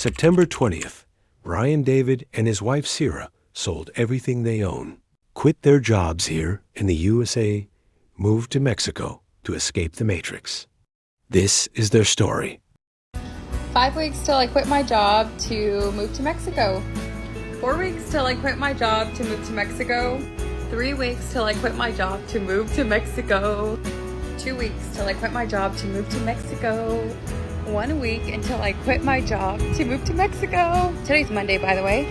September 20th, Brian David and his wife Ciera sold everything they own, quit their jobs here in the USA, moved to Mexico to escape the matrix. This is their story. 5 weeks till I quit my job to move to Mexico. 4 weeks till I quit my job to move to Mexico. 3 weeks till I quit my job to move to Mexico. 2 weeks till I quit my job to move to Mexico. 1 week until I quit my job to move to Mexico. Today's Monday, by the way.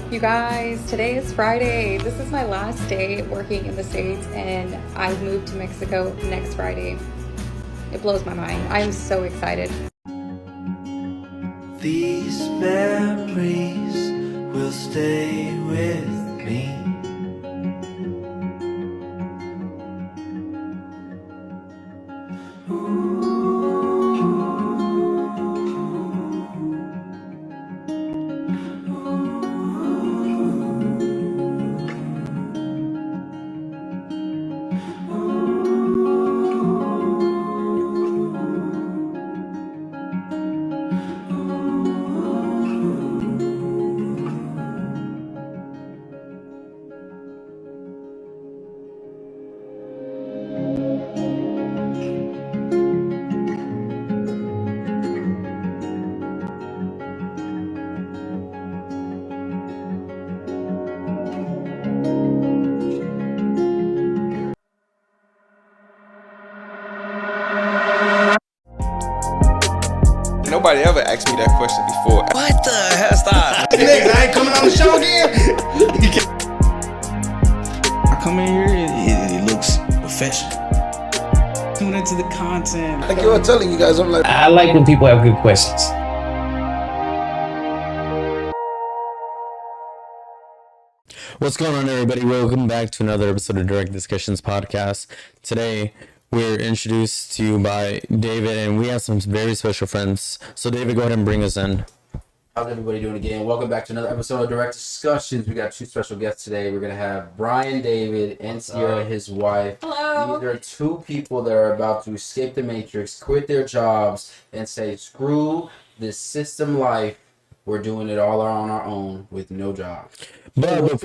You guys, today is Friday. This is my last day working in the States, and I move to Mexico next Friday. It blows my mind. I'm so excited. These memories will stay with me. Nobody ever asked me that question before. What the hell? Stop. Niggas, I ain't coming on the show again. I come in here, it looks professional. Tune into the content. Like you were telling you guys, I'm like, I like when people have good questions. What's going on, everybody? Welcome back to another episode of Direct Discussions Podcast. Today, we're introduced to you by David, and we have some very special friends. So, David, go ahead and bring us in. How's everybody doing again? Welcome back to another episode of Direct Discussions. We got two special guests today. We're going to have Brian David and Ciera, his wife. Hello. These are two people that are about to escape the matrix, quit their jobs, and say, screw this system life. We're doing it all on our own with no job. But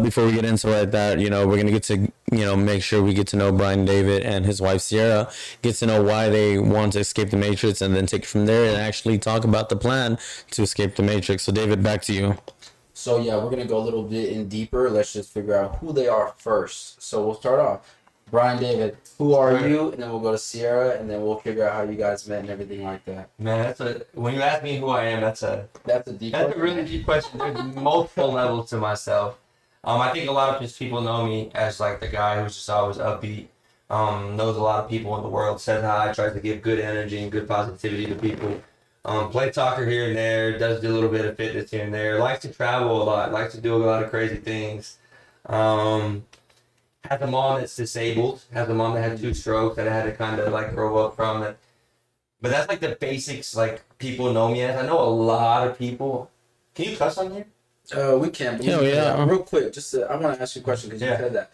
before we get into that, we're going to get to, make sure we get to know Brian David and his wife Ciera, get to know why they want to escape the matrix, and then take it from there and actually talk about the plan to escape the matrix. So, David, back to you. So, yeah, we're going to go a little bit in deeper. Let's just figure out who they are first. So, we'll start off. Brian David, who are you? And then we'll go to Ciera, and then we'll figure out how you guys met and everything like that. Man, when you ask me who I am, that's a really deep question. There's multiple levels to myself. I think a lot of just people know me as like the guy who's just always upbeat, knows a lot of people in the world, says hi, tries to give good energy and good positivity to people. Play talker here and there, does do a little bit of fitness here and there, likes to travel a lot, likes to do a lot of crazy things. Has a mom that's disabled, has a mom that had 2 strokes that I had to kind of like grow up from. But that's like the basics, like people know me as. I know a lot of people. Can you cuss on here? We can. Yeah. Real quick, I want to ask you a question because you said that.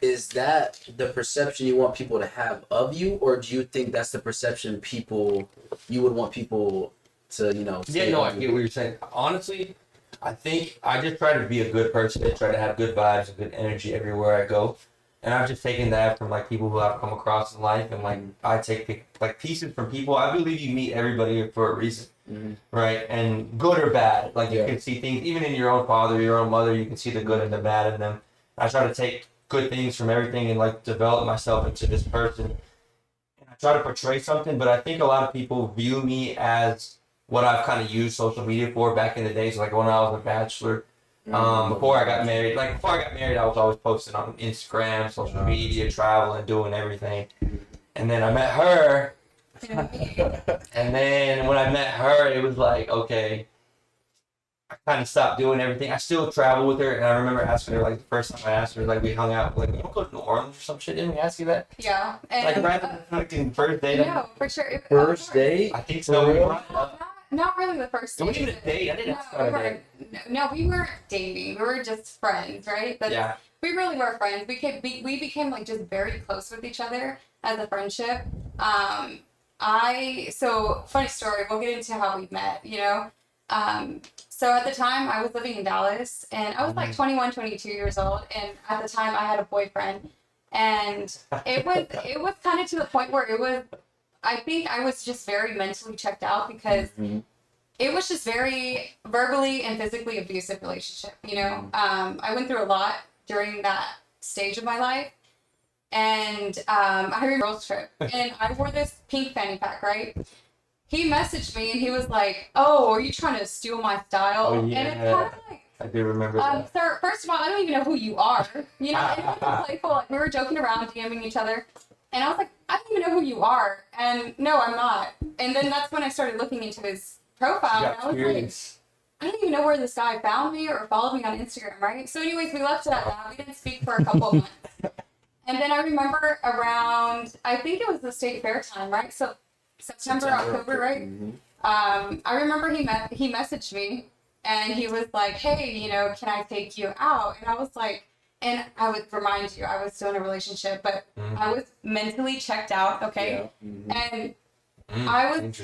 Is that the perception you want people to have of you, or do you think that's the perception you would want people to, I get what you're saying. Honestly, I think I just try to be a good person. I try to have good vibes and good energy everywhere I go. And I've just taken that from like people who I've come across in life, and like I take like pieces from people. I believe you meet everybody for a reason, right? And good or bad, like you can see things even in your own father, your own mother. You can see the good and the bad in them. I try to take good things from everything and like develop myself into this person. And I try to portray something, but I think a lot of people view me as what I've kind of used social media for back in the days, like when I was a bachelor. Before I got married, I was always posting on Instagram, social media, traveling, doing everything. And then I met her. And then when I met her, it was like, okay, I kind of stopped doing everything. I still travel with her. And I remember asking her, like, the first time I asked her, like, we hung out, like, you don't go to New Orleans or some shit? Didn't we ask you that? Yeah. And, like, right first date? No, for sure. First date? I think so. Not really the first date. Don't even a date. I didn't ask about a date. No, we weren't dating. We were just friends, right? Yeah. We really were friends. We became like just very close with each other as a friendship. So funny story. We'll get into how we met. So at the time I was living in Dallas, and I was like 21, 22 years old. And at the time I had a boyfriend, and it was kind of to the point where I think I was just very mentally checked out, because it was just very verbally and physically abusive relationship. I went through a lot during that stage of my life. And I remember a girls trip, and I wore this pink fanny pack, right? He messaged me and he was like, "Oh, are you trying to steal my style?" Oh, yeah. And it's kind of like, I do remember that. sir, first of all, I don't even know who you are. It was playful. Like, we were joking around, DMing each other. And I was like, "I don't even know who you are." And no, I'm not. And then that's when I started looking into his profile. And I was like, I don't even know where this guy found me or followed me on Instagram, right? So anyways, we left it at that. We didn't speak for a couple of months. And then I remember around, I think it was the state fair time, right? So September, October, right? I remember he messaged me, and he was like, "Hey, can I take you out?" And I was like, and I would remind you, I was still in a relationship, but I was mentally checked out, okay? And I was,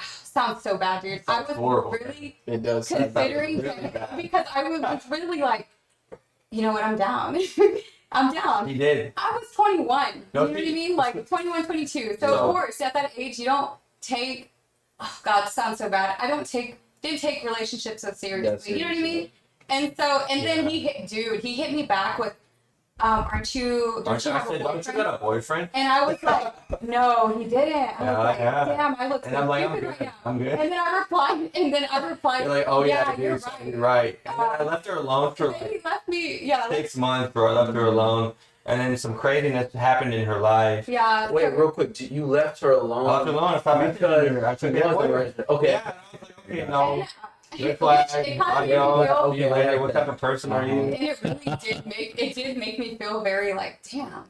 sounds so bad, dude. I was horrible. really It does. considering because I was really like, you know what, I'm down. I'm down. He did. I was 21. No, you know what I mean? Like 21, 22. So of course, at that age, you don't take. Oh God, it sounds so bad. Didn't take relationships so seriously. You know what I mean? And so, then he hit me back with, "Aren't you Don't you got a boyfriend?" And I was like, "No, he didn't." I was like, "Damn, I look so I'm like, stupid right now." I'm good. And then I replied. You're like, "Oh yeah, you're right." And then I left her alone for He left me. Yeah. 6 months, bro. I left her alone, and then some craziness happened in her life. Yeah. Wait, real quick. You left her alone? I left her alone. I stopped messaging her. I took it away. Okay. Yeah, and I was like, okay, no. Red It flag. kind of Adios. made me Okay, later. What type of person are you? And it really did make me feel very like, damn,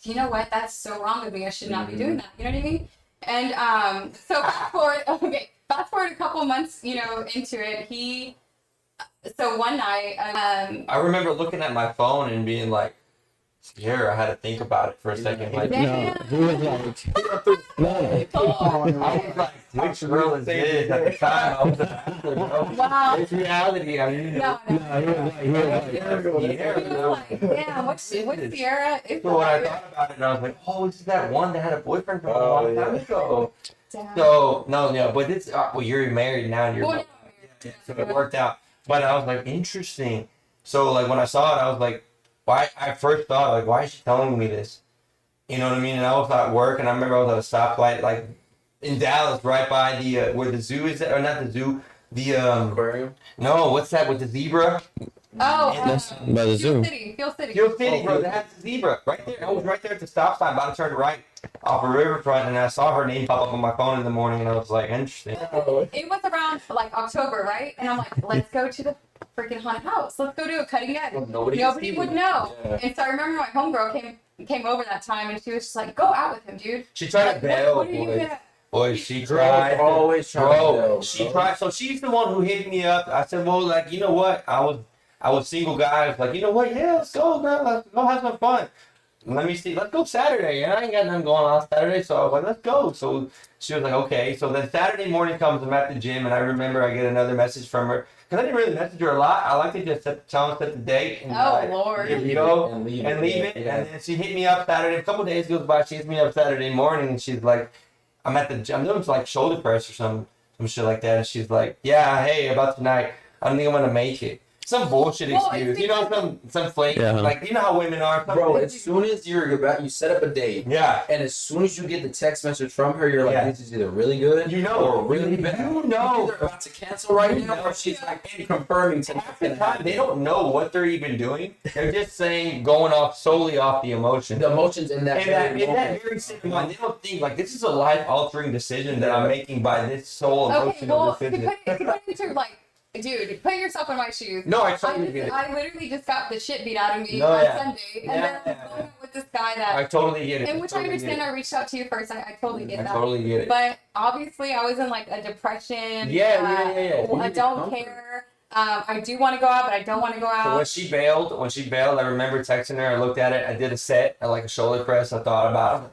you know what? That's so wrong of me. I should not be doing that. You know what I mean? And so fast forward a couple months, into it. So one night, I remember looking at my phone and being like, "Here, I had to think about it for a second." Like, damn. He was like, I was like, "Which girl is this?" At the time, I was like, Wow. "It's reality." I mean, No. he was like, You're like, damn, what's Ciera? So when I thought about it, I was like, "Oh, this is that one that had a boyfriend from a long time ago." Damn. So no, but this. Well, you're married now, and you're. Well, So it worked out. But I was like, interesting. So like when I saw it, I was like, why? I first thought like, why is she telling me this? You know what I mean? And I was at work, and I remember I was at a stoplight, like in Dallas, right by the where the zoo is, or not the zoo, the Aquarium? No, what's that with the zebra? Oh, by the zoo. Fuel City. Fuel City, bro. That has the zebra right there. I was right there at the stop sign, about to turn right off a riverfront, and I saw her name pop up on my phone in the morning, and I was like, interesting. It was around like October, right? And I'm like, let's go to the freaking haunted house. Let's go do a cutting edge. Well, nobody would know. Yeah. And so I remember my homegirl came over that time, and she was just like, go out with him, dude. She tried Like, to bail, what are you boys. gonna? Boy, she Girls tried. always trying to bail, She bro. tried. So she's the one who hit me up. I said, well, like, you know what? I was single guy. I was like, you know what? Yeah, let's go, man. Let's go have some fun. Let me see. Let's go Saturday. And I ain't got nothing going on Saturday. So I was like, let's go. So she was like, okay. So then Saturday morning comes, I'm at the gym, and I remember I get another message from her. Because I didn't really message her a lot. I like to just set the date. And Lord. Here we go. And leave it. Yeah. And then she hit me up Saturday. A couple days goes by. She hits me up Saturday morning, and she's like, I'm at the gym. I'm doing like shoulder press or some shit like that. And she's like, yeah, hey, about tonight. I don't think I'm going to make it. Some bullshit excuse. You know, some flake. Yeah. Like, you know how women are. Bro, as soon as you're about, you set up a date. Yeah. And as soon as you get the text message from her, you're like, Yeah. this is either really good or really bad. You know. You're either about to cancel right now, or she's like confirming to Half the time, they don't know what they're even doing. They're just saying, going off solely off the emotion. the emotions in that. And in that very same mind, they don't think like this is a life-altering decision that I'm making by this sole Okay, emotional well, to decision. put it into like, dude, put yourself in my shoes. No, I totally get it. I literally just got the shit beat out of me No, on yeah. Sunday, and then I was going out with this guy that. I totally get it. And which I understand, I reached out to you first. I totally get I that. totally get it. But obviously, I was in like a depression. Yeah. I don't care. I do want to go out, but I don't want to go So out. when she bailed, I remember texting her. I looked at it. I did a set, like a shoulder press. I thought about it.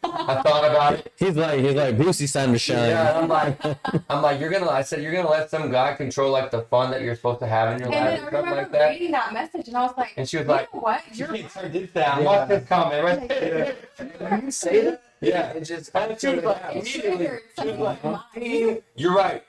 I thought about it. He's like Brucey's time to shine. Yeah, I'm like, I said, you're gonna let some guy control like the fun that you're supposed to have in your life And or then I something remember like that. reading that message, and I was like, And she was you like, know what? you You're can't turn this down. Watch this comment right there. When you say that, Yeah. it just And she was like, It immediately, triggered she was like, something you're right.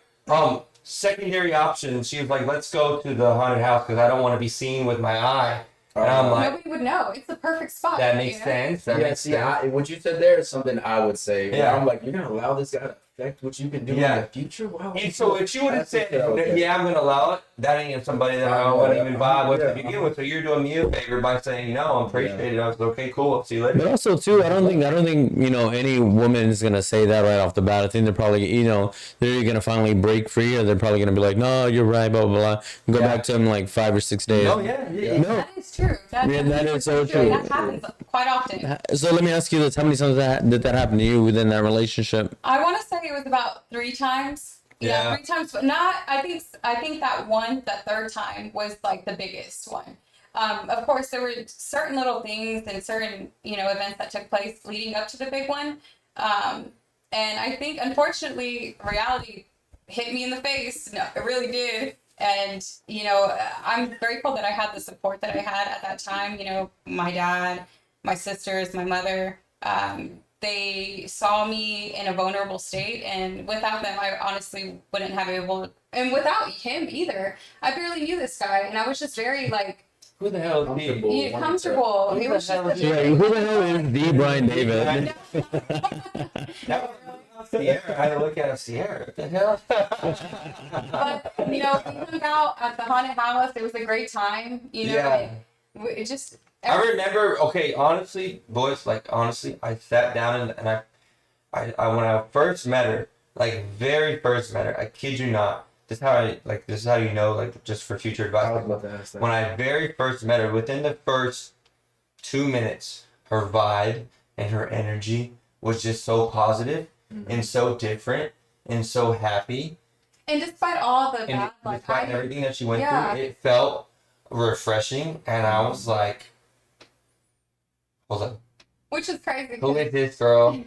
Secondary option. She was like, let's go to the haunted house because I don't want to be seen with my eye. And I'm like, nobody would know. It's the perfect spot. that makes sense. That yeah, makes see, sense. what you said there is something I would say. Yeah. Yeah. I'm like, you're going to allow this guy to affect what you can do Yeah. in the future? Wow. And so if she would have That's said, what I would say. yeah, I'm gonna allow it, that ain't somebody that I want to even vibe with to begin with. So you're doing me a favor by saying no, I appreciate it. I was like, okay, cool, see you later. But also too, I don't think any woman is gonna say that right off the bat. I think they're probably they're gonna finally break free, or they're probably gonna be like, no, you're right, blah blah blah. Go back to them like 5 or 6 days. No, yeah. No. That is true. That is so true. That happens quite often. So let me ask you this: how many times did that happen to you within that relationship? I want to say it was about 3 times. Yeah. 3 times, but not. I think that third time was like the biggest one. Of course, there were certain little things and certain events that took place leading up to the big one, and I think unfortunately reality hit me in the face. No, it really did. And I'm grateful that I had the support that I had at that time. My dad, my sisters, my mother. They saw me in a vulnerable state, and without them, I honestly wouldn't have able. And without him either, I barely knew this guy, and I was just very like. Who the hell is he? Comfortable. He was just Who the hell is the Brian David? That was Ciera. I had to look at him, Ciera. What the hell? But we hung out at the haunted house. It was a great time. Yeah. It just. I remember, okay, honestly, boys, I sat down and I when I first met her, very first met her, I kid you not, this is how you know, just for future advice. I was about to ask that. When I very first met her, within the first 2 minutes, her vibe and her energy was just so positive and so different and so happy. And despite all the And bad, despite everything that she went through, it felt refreshing, and I was like, hold on. Which is crazy. Who is this girl?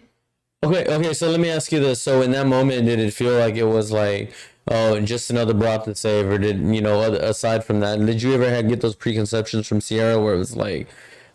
Okay, so let me ask you this. So in that moment, did it feel like it was like, oh, just another bra to save, or did, aside from that, did you ever get those preconceptions from Ciera where it was like,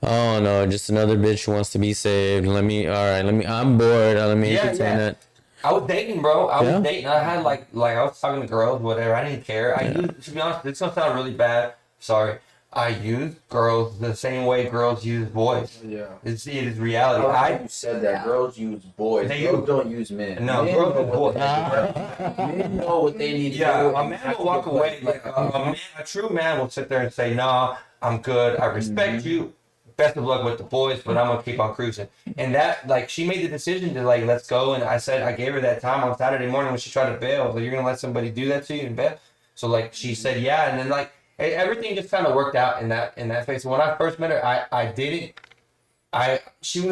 oh no, just another bitch who wants to be saved. I'm bored. Let me entertain it. I was dating, bro. I was dating. I had I was talking to girls, whatever. I didn't care. I used, to be honest, it's gonna sound really bad. Sorry. I use girls the same way girls use boys. Yeah. It is reality. You said that girls use boys. Girls don't use men. No, men girls know use what boys. Men know what they need to do. Yeah, a man will walk away. A true man will sit there and say, "Nah, I'm good. I respect you. Best of luck with the boys, but I'm gonna keep on cruising." And that, she made the decision to let's go. And I gave her that time on Saturday morning when she tried to bail. I was like, "You're gonna let somebody do that to you in bed?" So she said, "Yeah," and then everything just kind of worked out in that phase. When I first met her,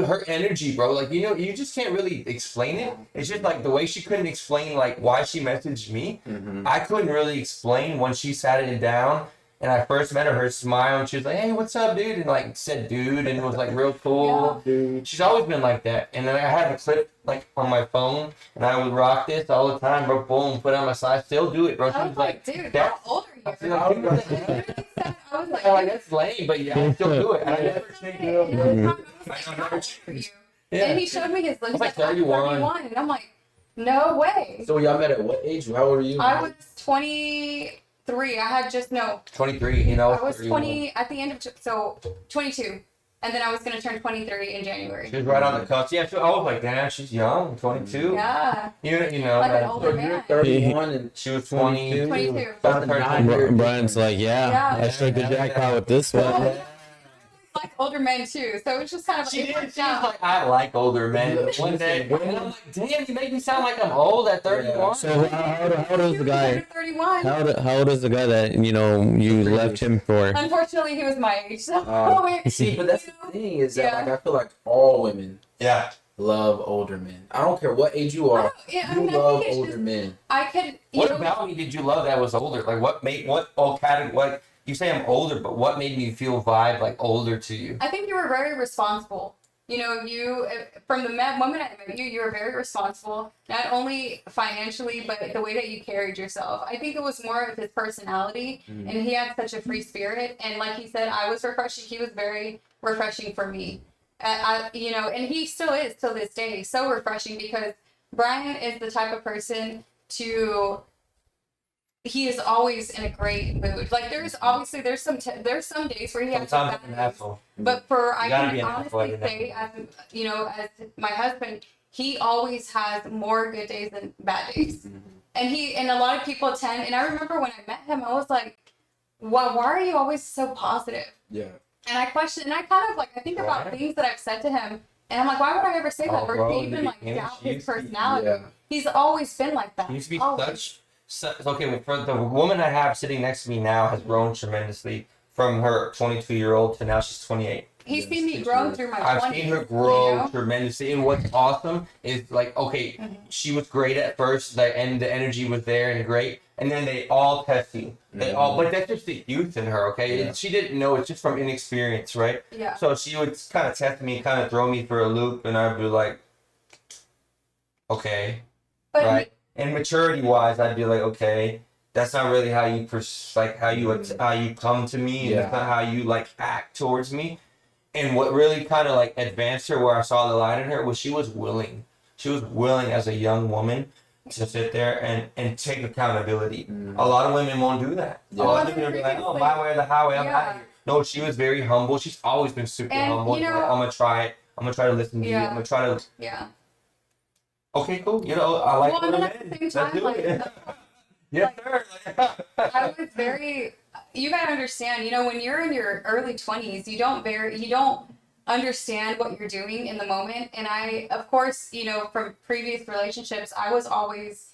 her energy, bro, you just can't really explain it. It's just the way she couldn't explain why she messaged me. I couldn't really explain when she sat it down and I first met her smile, and she was like, "Hey, what's up, dude?" And said dude, and it was real cool. Yeah. She's always been like that. And then I had a clip on my phone, and I would rock this all the time, bro. Boom, put it on my side, still do it, bro. She was like, dude, how old are you? I was like, that's lame, but yeah, I still do it. And I never changed. Yeah. And he showed me his lips. I was 31. And I'm like, no way. So y'all met at what age? How old were you? I was 23. I had 23. I was 20 at the end of 22. And then I was gonna turn 23 in January. She was right on the cusp. Yeah, I was like, damn, she's young, 22. Yeah. You know. Like an older man. 31 and she was 22. 22. Brian's like, I struck the jackpot with this one. Like older men too, so it's just kind of she was like, I like older men. One day, and I'm like, damn, you make me sound like I'm old at 31. So how old is the guy? 31. How old is the guy that you left him for? Unfortunately, he was my age. So see, but that's the thing is that I feel like all women love older men. I don't care what age you are. You love older men. What about me did you love that was older? You say I'm older, but what made me feel vibe older to you? I think you were very responsible. You know, you from the moment I met you, you were very responsible, not only financially, but the way that you carried yourself. I think it was more of his personality, and he had such a free spirit. And like he said, I was refreshing. He was very refreshing for me. You know, and he still is till this day, so refreshing because Brian is the type of person he is always in a great mood. Like there's some days where he has Sometimes bad an days. asshole. But I gotta be can an asshole honestly every say, as you know, as my husband, he always has more good days than bad days. And a lot of people tend. And I remember when I met him, I was like, why are you always so positive? Yeah. And I question, and I kind of like, I think about things that I've said to him, and I'm like, why would I ever say that? Or bro, even like he doubt used his to be- personality. yeah. He's always been like that. He used to be Always. okay. For the woman I have sitting next to me now has grown tremendously from her 22-year-old to now she's 28. He's seen me grow through my 20s. I've seen her grow you know? tremendously, and what's awesome is like, okay, she was great at first, like, and the energy was there and great, and then they all test you. They all, but that's just the youth in her, okay? Yeah. She didn't know, it's just from inexperience, right? Yeah. So she would kind of test me, kind of throw me for a loop, and I'd be like, okay, But right? And maturity-wise, I'd be like, okay, that's not really how you how you come to me, and that's not how you like act towards me. And what really kind of like advanced her, where I saw the light in her, was she was willing. She was willing as a young woman to sit there and take accountability. A lot of women won't do that. A lot of women will be like, oh, my way or the highway, I'm out of here. No, she was very humble. She's always been super humble. You know, like, I'm gonna try it. I'm gonna try to listen to you. I'm gonna try to. Yeah. Okay, cool. You know, I like Well, what and I'm at in. the same time, Let's do it. Yes, sir. I was very. You gotta understand. You know, when you're in your early 20s, you don't understand what you're doing in the moment. And I, of course, you know, from previous relationships, I was always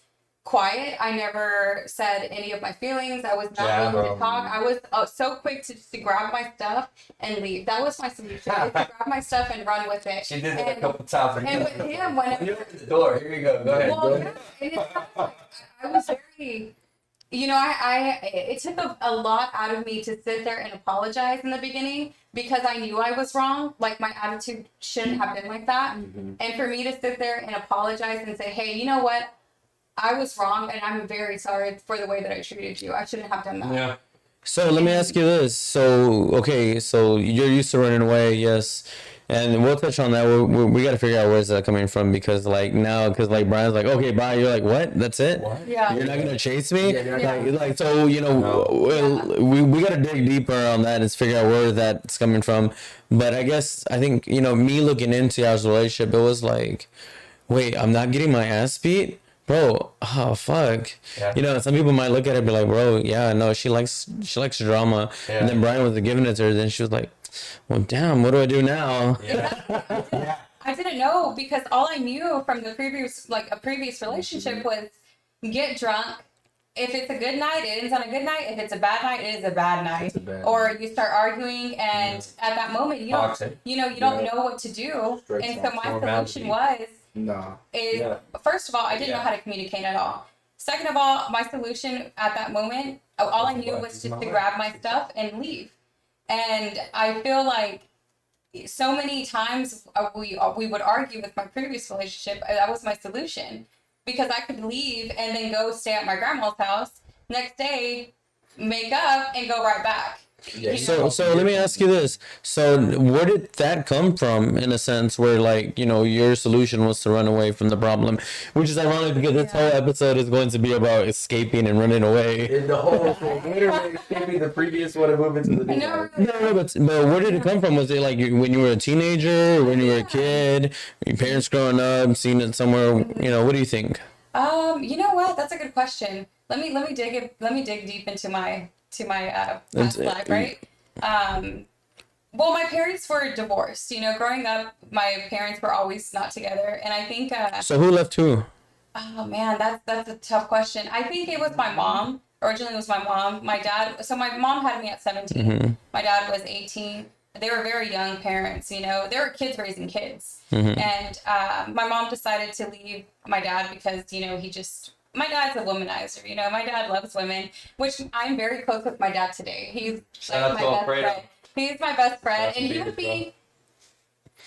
quiet. I never said any of my feelings. I was not willing to talk. I was so quick to grab my stuff and leave. That was my solution. I was to grab my stuff and run with it. She did it a couple times. And with him, whenever you open the door, here you go. Go ahead. well, yeah, and it's kind of like, I was very, you know, it took a lot out of me to sit there and apologize in the beginning because I knew I was wrong. Like my attitude shouldn't have been like that. And for me to sit there and apologize and say, hey, you know what? I was wrong and I'm very sorry for the way that I treated you. I shouldn't have done that. Yeah. So let me ask you this. So, okay, so you're used to running away, yes. And we'll touch on that. We got to figure out where's that coming from because, like, now, because, like, Brian's like, okay, Brian, you're like, what? That's it? What? Yeah. You're not going to chase me? Yeah. Like, so, you know, we got to dig deeper on that and figure out where that's coming from. But I think, you know, me looking into our relationship, it was like, wait, I'm not getting my ass beat? Bro, oh fuck. Yeah. You know, some people might look at it and be like, bro, yeah, no, she likes drama. Yeah. And then Brian was giving it to her, then she was like, well, damn, what do I do now? Yeah. I didn't know because all I knew from the previous relationship was get drunk. If it's a good night, it ends on a good night. If it's a bad night, it is a bad night. Or you start arguing, and at that moment, you don't know what to do. And so my solution was, first of all, I didn't know how to communicate at all. Second of all, my solution at that moment, all I knew was just to grab my stuff and leave. And I feel like so many times we would argue with my previous relationship. That was my solution because I could leave and then go stay at my grandma's house. Next day, make up and go right back. Yeah. So let me ask you this. So where did that come from in a sense where, like, you know, your solution was to run away from the problem, which is ironic because this whole episode is going to be about escaping and running away. In the whole thing, literally escaping the previous one and moving to the new one. No, but where did it come from? Was it like when you were a teenager, or when you were a kid, your parents growing up, seeing it somewhere? You know, what do you think? You know what? That's a good question. Let me dig deep into my past life, right? Well, my parents were divorced. You know, growing up, my parents were always not together, and I think. So who left who? Oh man, that's a tough question. I think it was my mom. Originally, it was my mom. My dad. So my mom had me at 17. Mm-hmm. My dad was 18. They were very young parents. You know, they were kids raising kids. Mm-hmm. And my mom decided to leave my dad because my dad's a womanizer. You know, my dad loves women, which I'm very close with my dad today. He's like my best friend. He's my best friend, and he would be.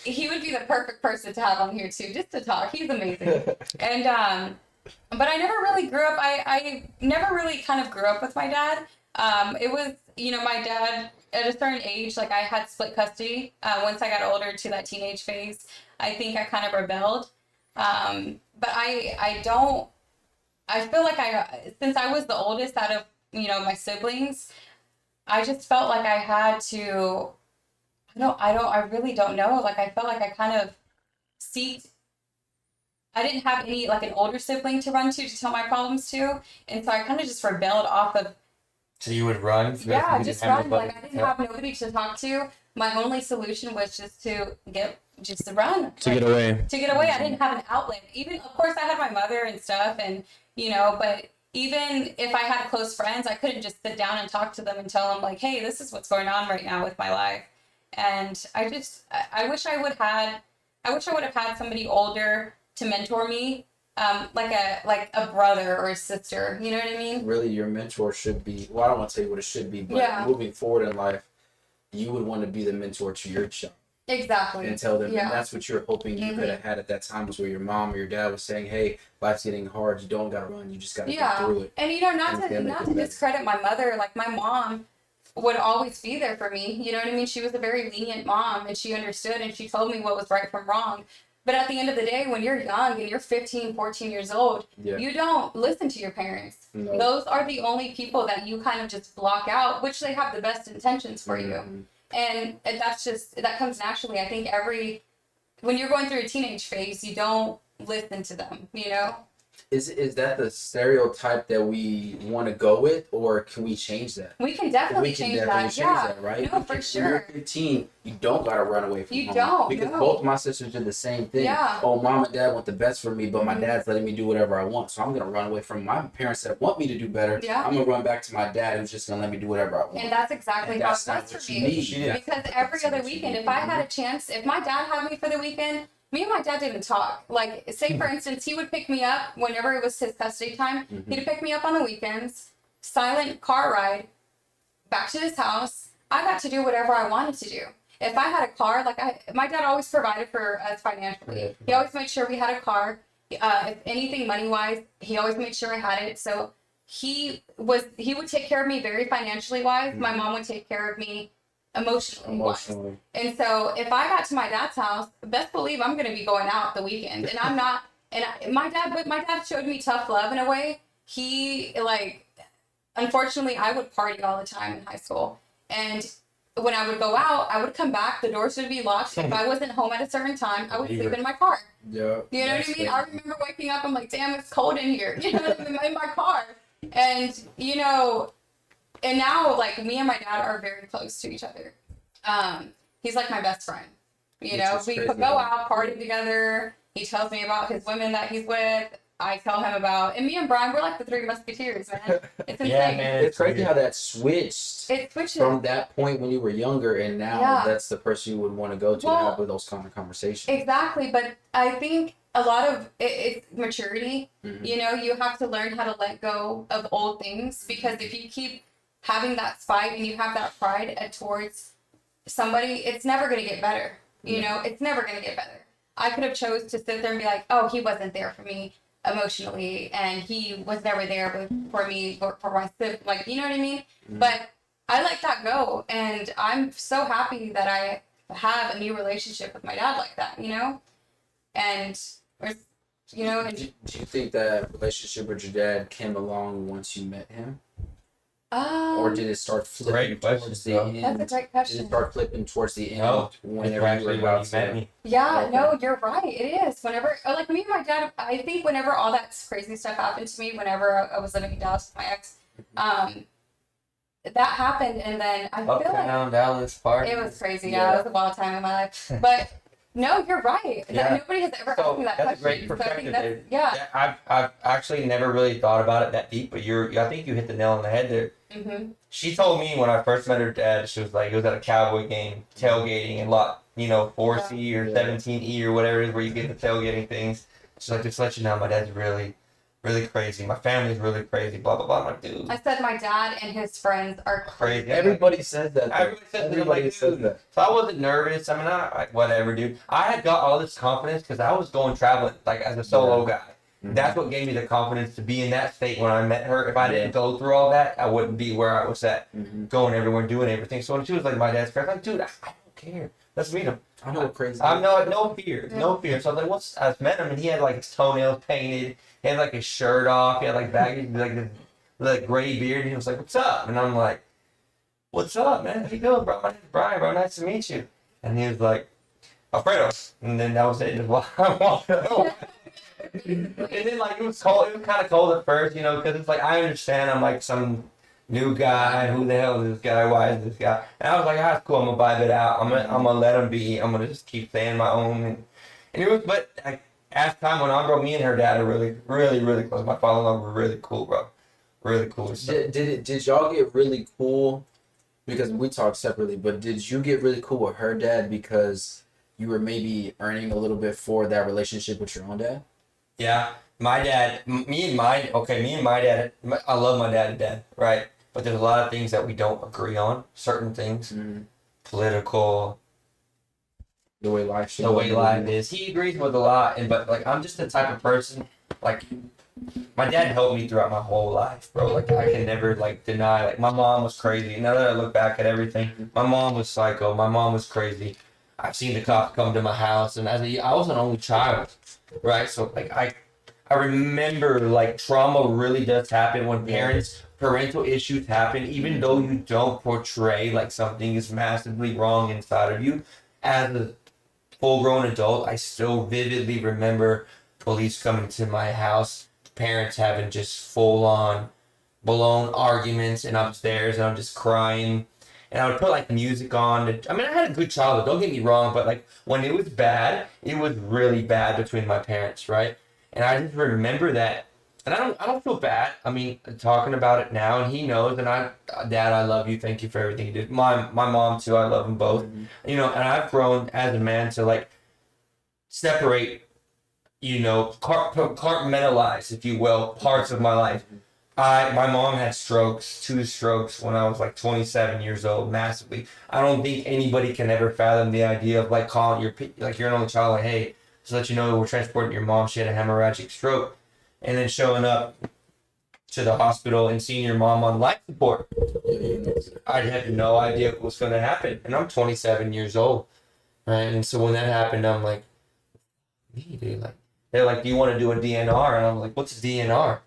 he would be the perfect person to have on here too, just to talk. He's amazing. And but I never really grew up. I never really kind of grew up with my dad. It was, you know, my dad at a certain age, like I had split custody. Once I got older to that teenage phase, I think I kind of rebelled. But I feel like since I was the oldest out of, you know, my siblings, I just felt like I had to, I really don't know. Like I felt like I kind of I didn't have any, like an older sibling to run to tell my problems to. And so I kind of just rebelled off of. So you would run? Yeah, just run. Like I didn't have nobody to talk to. My only solution was just to run. To get away. To get away. I didn't have an outlet. Even, of course, I had my mother and stuff, and, you know, but even if I had close friends, I couldn't just sit down and talk to them and tell them, like, hey, this is what's going on right now with my life. And I wish I would have had somebody older to mentor me, like a brother or a sister. You know what I mean? Really, your mentor should be, well, I don't want to tell you what it should be, but moving forward in life, you would want to be the mentor to your child. Exactly. And tell them, yeah. And that's what you're hoping you could have had at that time, was where your mom or your dad was saying, hey, life's getting hard, you don't got to run, you just got to get through it. And, you know, not to discredit my mother, like my mom would always be there for me. You know what I mean? She was a very lenient mom, and she understood, and she told me what was right from wrong. But at the end of the day, when you're young and you're 15, 14 years old, you don't listen to your parents. No. Those are the only people that you kind of just block out, which they have the best intentions for you. And that comes naturally. I think when you're going through a teenage phase, you don't listen to them, you know? Is that the stereotype that we want to go with, or can we change that? We can definitely change that, right? No, for sure. When you're 15, you don't gotta run away from home. You don't. Because both my sisters did the same thing. Yeah. Oh, mom and dad want the best for me, but my dad's letting me do whatever I want. So I'm gonna run away from my parents that want me to do better. Yeah. I'm gonna run back to my dad who's just gonna let me do whatever I want. And that's exactly how it was for me. Because every other weekend, if I had a chance, if my dad had me for the weekend, me and my dad didn't talk. Like, say for instance, he would pick me up whenever it was his custody time. He'd pick me up on the weekends, silent car ride back to his house. I got to do whatever I wanted to do. If I had a car, my dad always provided for us financially. He always made sure we had a car. If anything money-wise, he always made sure I had it. So he would take care of me very financially wise. My mom would take care of me emotionally. And so if I got to my dad's house, best believe I'm going to be going out the weekend. And I'm not, my dad showed me tough love in a way. He, unfortunately, I would party all the time in high school. And when I would go out, I would come back, the doors would be locked. If I wasn't home at a certain time, I would sleep in my car. Yeah. You know what I mean? I remember waking up, I'm like, damn, it's cold in here. You know what I mean? In my car. And, you know, and now, me and my dad are very close to each other. He's like my best friend. You know, we could go out, party together. He tells me about his women that he's with. I tell him about, and me and Brian, we're like the three musketeers, man. It's insane. Yeah, man. It's crazy how that switched. It switches. From that point when you were younger, and now that's the person you would want to go to have with those kind of conversations. Exactly, but I think a lot of it's maturity. You know, you have to learn how to let go of old things, because if you keep having that spite and you have that pride towards somebody, it's never going to get better. You know, it's never going to get better. I could have chose to sit there and be like, oh, he wasn't there for me emotionally, and he was never there for me, for my sibling, you know what I mean? But I let that go, and I'm so happy that I have a new relationship with my dad like that, you know? And, you know... And, do you think that relationship with your dad came along once you met him? Or did it start flipping towards the end? That's a great question. Did it start flipping towards the end whenever you were about to met me? Yeah, no, you're right. It is. Whenever, me and my dad, I think whenever all that crazy stuff happened to me, whenever I was living in Dallas with my ex, that happened, and then I feel like Dallas party. it was crazy. Yeah, it was a wild time in my life. But no, you're right. Nobody has ever asked me that question. That's a great perspective. Yeah. I've actually never really thought about it that deep, but I think you hit the nail on the head there. She told me when I first met her dad, she was like, it was at a Cowboy game, tailgating, and 4C or 17E or whatever it is where you get the tailgating things. She's like, just to let you know, my dad's really really crazy. My family's really crazy. Blah blah blah. I'm like, dude, I said my dad and his friends are crazy. Everybody says that. Everybody says that. So I wasn't nervous. I mean, whatever, dude. I had got all this confidence because I was going traveling like as a solo guy. That's what gave me the confidence to be in that state when I met her. If I didn't go through all that, I wouldn't be where I was at, going everywhere, doing everything. So when she was like, my dad's crazy, I'm like, dude, I don't care. Let's meet him. I know what crazy. I'm no fear, no fear. So I was like, I met him, and he had like his toenails painted. He had like his shirt off. He had like baggy, like this, like gray beard. And he was like, "What's up?" And I'm like, "What's up, man? How you doing, bro? My name's Brian, bro. Nice to meet you." And he was like, "Alfredo." And then that was it. Just walked away. And then like it was cold. It was kind of cold at first, you know, because it's like I understand I'm like some new guy. Who the hell is this guy? Why is this guy? And I was like, it's cool. I'm gonna vibe it out. I'm gonna let him be. I'm gonna just keep saying my own. And it was, but like, as time went on, bro, me and her dad are really, really, really close. My father-in-law were really cool, bro. Really cool. Did y'all get really cool? Because we talked separately, but did you get really cool with her dad because you were maybe earning a little bit for that relationship with your own dad? Yeah, my dad, me and my dad, I love my dad to death, right? But there's a lot of things that we don't agree on, certain things, political, the way life is. He agrees with a lot, but like I'm just the type of person, like my dad helped me throughout my whole life, bro. Like I can never like deny, like my mom was crazy. Now that I look back at everything, my mom was psycho, my mom was crazy. I've seen the cops come to my house, and I was an only child. Right, so like I remember like trauma really does happen when parental issues happen, even though you don't portray like something is massively wrong inside of you. As a full-grown adult, I still vividly remember police coming to my house, parents having just full-on blown arguments, and upstairs, and I'm just crying. And I would put like music on. I mean, I had a good childhood, don't get me wrong, but like when it was bad, it was really bad between my parents, right? And I just remember that. And I don't feel bad. I mean, talking about it now, and he knows, and Dad, I love you. Thank you for everything you did. My mom too, I love them both. You know, and I've grown as a man to like separate, you know, compartmentalize, if you will, parts of my life. My mom had two strokes when I was like 27 years old, massively. I don't think anybody can ever fathom the idea of like calling you're an only child, like, hey, just let you know we're transporting your mom. She had a hemorrhagic stroke, and then showing up to the hospital and seeing your mom on life support. I had no idea what was going to happen, and I'm 27 years old, right? And so when that happened, I'm like, dude, like they're like, do you want to do a DNR? And I'm like, what's a DNR?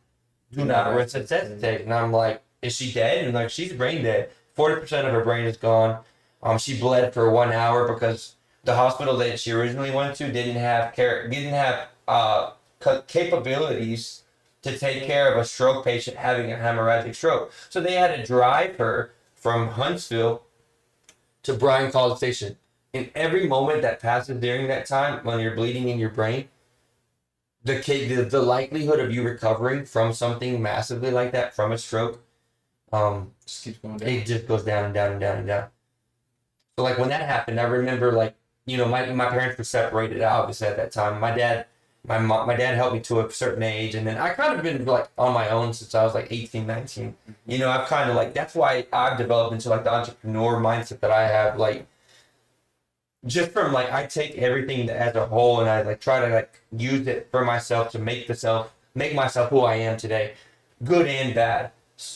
Do not resuscitate. And I'm like, is she dead? And like, she's brain dead. 40% of her brain is gone. She bled for 1 hour because the hospital that she originally went to didn't have capabilities to take care of a stroke patient having a hemorrhagic stroke. So they had to drive her from Huntsville to Bryan College Station. In every moment that passes during that time, when you're bleeding in your brain, the likelihood of you recovering from something massively like that, from a stroke, just keeps going down. It just goes down and down and down and down. So like when that happened, I remember like, you know, my parents were separated obviously at that time. My dad helped me to a certain age, and then I kind of been like on my own since I was like 18, 19. You know, I've kind of like, that's why I've developed into like the entrepreneur mindset that I have, like, just from like, I take everything as a whole and I like try to like use it for myself to make myself who I am today, good and bad.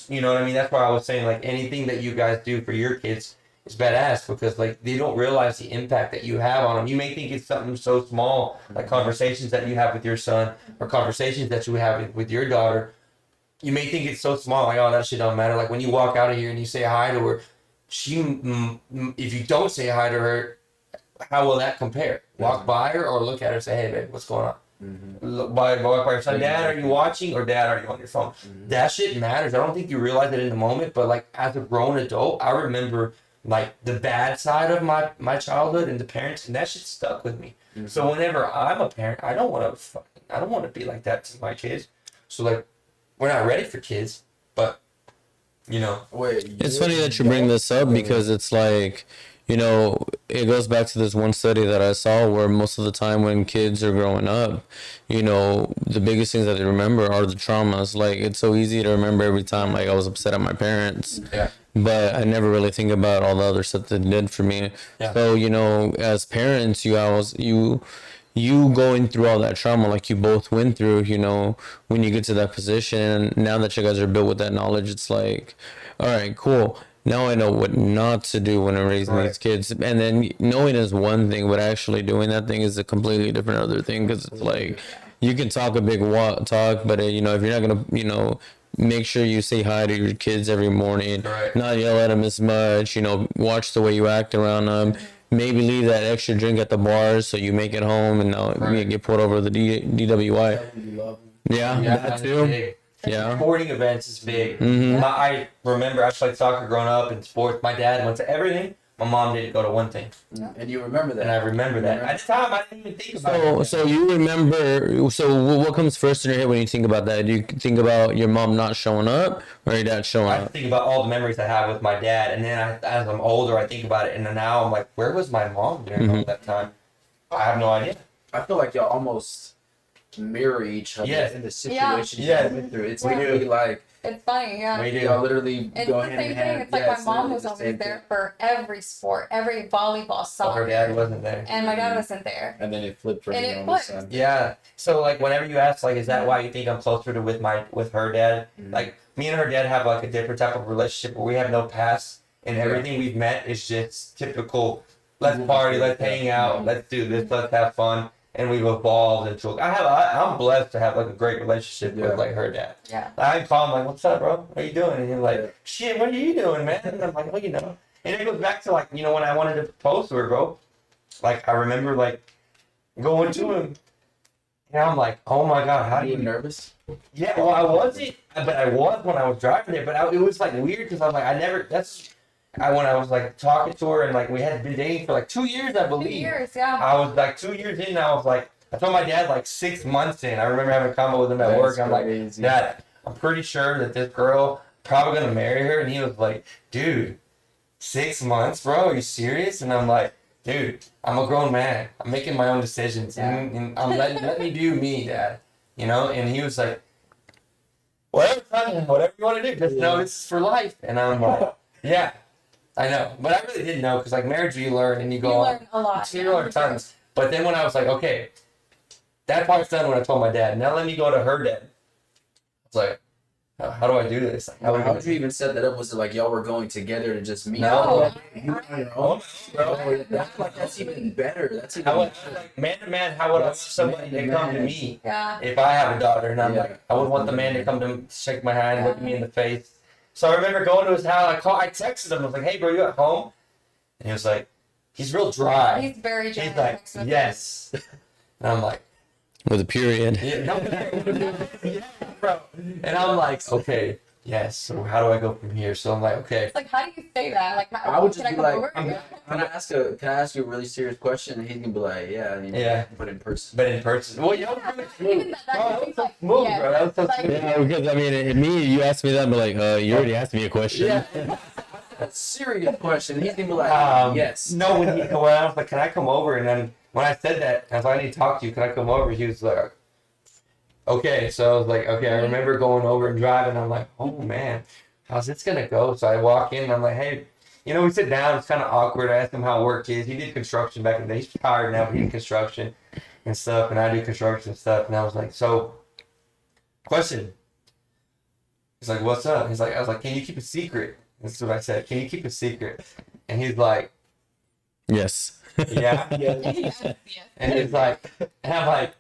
You know what I mean? That's why I was saying like anything that you guys do for your kids is badass, because like they don't realize the impact that you have on them. You may think it's something so small, like conversations that you have with your son or conversations that you have with your daughter. You may think it's so small, like, oh, that shit don't matter. Like when you walk out of here and you say hi to her, if you don't say hi to her, how will that compare? Walk by her or look at her and say, hey, babe, what's going on? Look by your son, Dad, are you watching? Or Dad, are you on your phone? That shit matters. I don't think you realize it in the moment, but like as a grown adult, I remember like the bad side of my childhood and the parents, and that shit stuck with me. So whenever I'm a parent, I don't want to be like that to my kids. So like, we're not ready for kids, but You know, Wait, It's funny that you bring this up because it's like, it goes back to this one study that I saw where most of the time when kids are growing up, the biggest things that they remember are the traumas. Like, it's so easy to remember every time, like, I was upset at my parents. Yeah. But I never really think about all the other stuff that they did for me. Yeah. So, as parents, you going through all that trauma like you both went through, when you get to that position, now that you guys are built with that knowledge, it's like, all right, cool. Now I know what not to do when I'm raising these kids. And then knowing is one thing, but actually doing that thing is a completely different other thing. Because it's like, you can talk a big talk, but, if you're not going to, make sure you say hi to your kids every morning, not yell at them as much, watch the way you act around them. Maybe leave that extra drink at the bars so you make it home and now you get pulled over the DWI. Yeah, that too. big. Yeah. Sporting events is big. Mm-hmm. I remember I played soccer growing up in sports. My dad went to everything. My mom didn't go to one thing. And you remember that. And I remember that. At the time, I didn't even think about it. So you remember, so what comes first in your head when you think about that? Do you think about your mom not showing up or your dad showing I up? think about all the memories I have with my dad. And then as I'm older, I think about it. And then now I'm like, where was my mom during all that time? I have no idea. I feel like y'all almost mirror each other Yes. in the situations Yeah. y'all went through. It's literally like It's funny, yeah. We do. y'all literally It's go the hand in same hand. thing. It's like Yeah, my mom literally was the always same there thing. for every sport, every volleyball, But soccer. her dad wasn't there. And my dad wasn't there. And then it flipped for And me it all of a flipped. sudden. Yeah. So like whenever you ask like, is that why you think I'm closer to with her dad? Like me and her dad have like a different type of relationship where we have no past and everything we've met is just typical. Let's party, let's hang out, let's do this, let's have fun. And we've evolved into. I'm blessed to have like a great relationship with like her dad. Yeah. I call him like, "What's up, bro? What are you doing?" And he's like, "Shit, what are you doing, man?" And I'm like, "Well, And it goes back to like, when I wanted to propose to her, bro. Like I remember like going to him, and I'm like, "Oh my god, how do you?" nervous? Yeah, well, I wasn't, but I was when I was driving there. But it was like weird because I'm like, when I was like talking to her and like we had been dating for like 2 years, I believe. 2 years, yeah. I was like 2 years in. I was like, I told my dad like 6 months in. I remember having a combo with him at work. I'm like, Dad, I'm pretty sure that this girl probably gonna marry her. And he was like, dude, 6 months, bro? Are you serious? And I'm like, dude, I'm a grown man. I'm making my own decisions, and I'm let me do me, Dad. And he was like, whatever, son, whatever you want to do, just know this is for life. And I'm like, yeah. I know, but I really didn't know because like marriage, you learn and you go You on. learn a lot. You learn tons. But then when I was like, okay, that part's done when I told my dad. Now let me go to her dad. I was like, how do I do this? Like, How would you even set that up? Was it like y'all were going together to just meet? No. You on your own, bro. That's even better. That's even like man to man, how would I want somebody to come to me Yeah. if I have a daughter? And I'm like, I would want the man to come to shake my hand, look me in the face. So I remember going to his house. I texted him. I was like, "Hey, bro, you at home?" And he was like, "He's real dry." He's very dry. He's like, "Yes." And I'm like, With a period. "Yeah, no, yeah, bro." And I'm like, "Okay, yes. So how do I go from here?" So I'm like, "Okay." It's like, how do you say that? Like, I would just can I be come like, over? Can I ask you a really serious question? And he's gonna be like, yeah, but in person. But in person, well, you know, Even that was like, smooth, yes. bro. That was so Like, smooth. Yeah, because I mean, you asked me that, but like, you already asked me a question. Yeah. That's a serious question. He's gonna be like, yes. No, when I was like, "Can I come over?" And then when I said that, I was like, "I need to talk to you. Can I come over?" He was like, "Okay." So I was like, "Okay." I remember going over and driving. I'm like, "Oh man, how's this gonna go?" So I walk in and I'm like, "Hey." We sit down. It's kind of awkward. I asked him how work is. He did construction back in the day. He's retired now, but he did construction and stuff, and I do construction stuff. And I was like, "So, question." He's like, "What's up?" I was like, "Can you keep a secret?" That's what I said. "Can you keep a secret?" And he's like, Yes. "Yeah." yes. And he's like, and I'm like,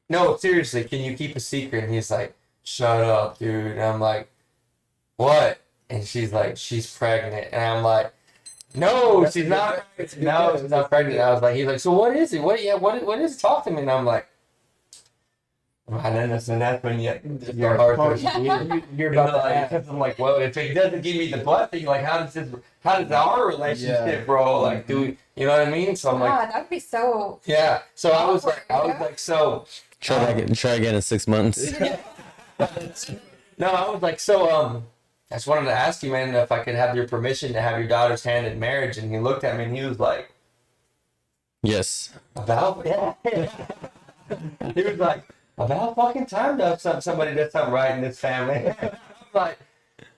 "No, seriously, can you keep a secret?" And he's like, "Shut up, dude." And I'm like, "What?" And she's like, "She's pregnant." And I'm like, "No, she's not. No, she's not pregnant." I was like, he's like, "So what is it? What is it? Talk to me." And I'm like, and then that's when your heart goes, you're about to ask. Because I'm like, well, if it doesn't give me the blessing, like, how does our relationship, bro? Like, you know what I mean? So I'm like, God, that would be so. yeah. So I was like, so. Try again in 6 months. No, I was like, so, I just wanted to ask you, man, if I could have your permission to have your daughter's hand in marriage. And he looked at me and he was like, Yes. about? Yeah. He was like, about fucking time to have somebody does something right in this family. I'm like,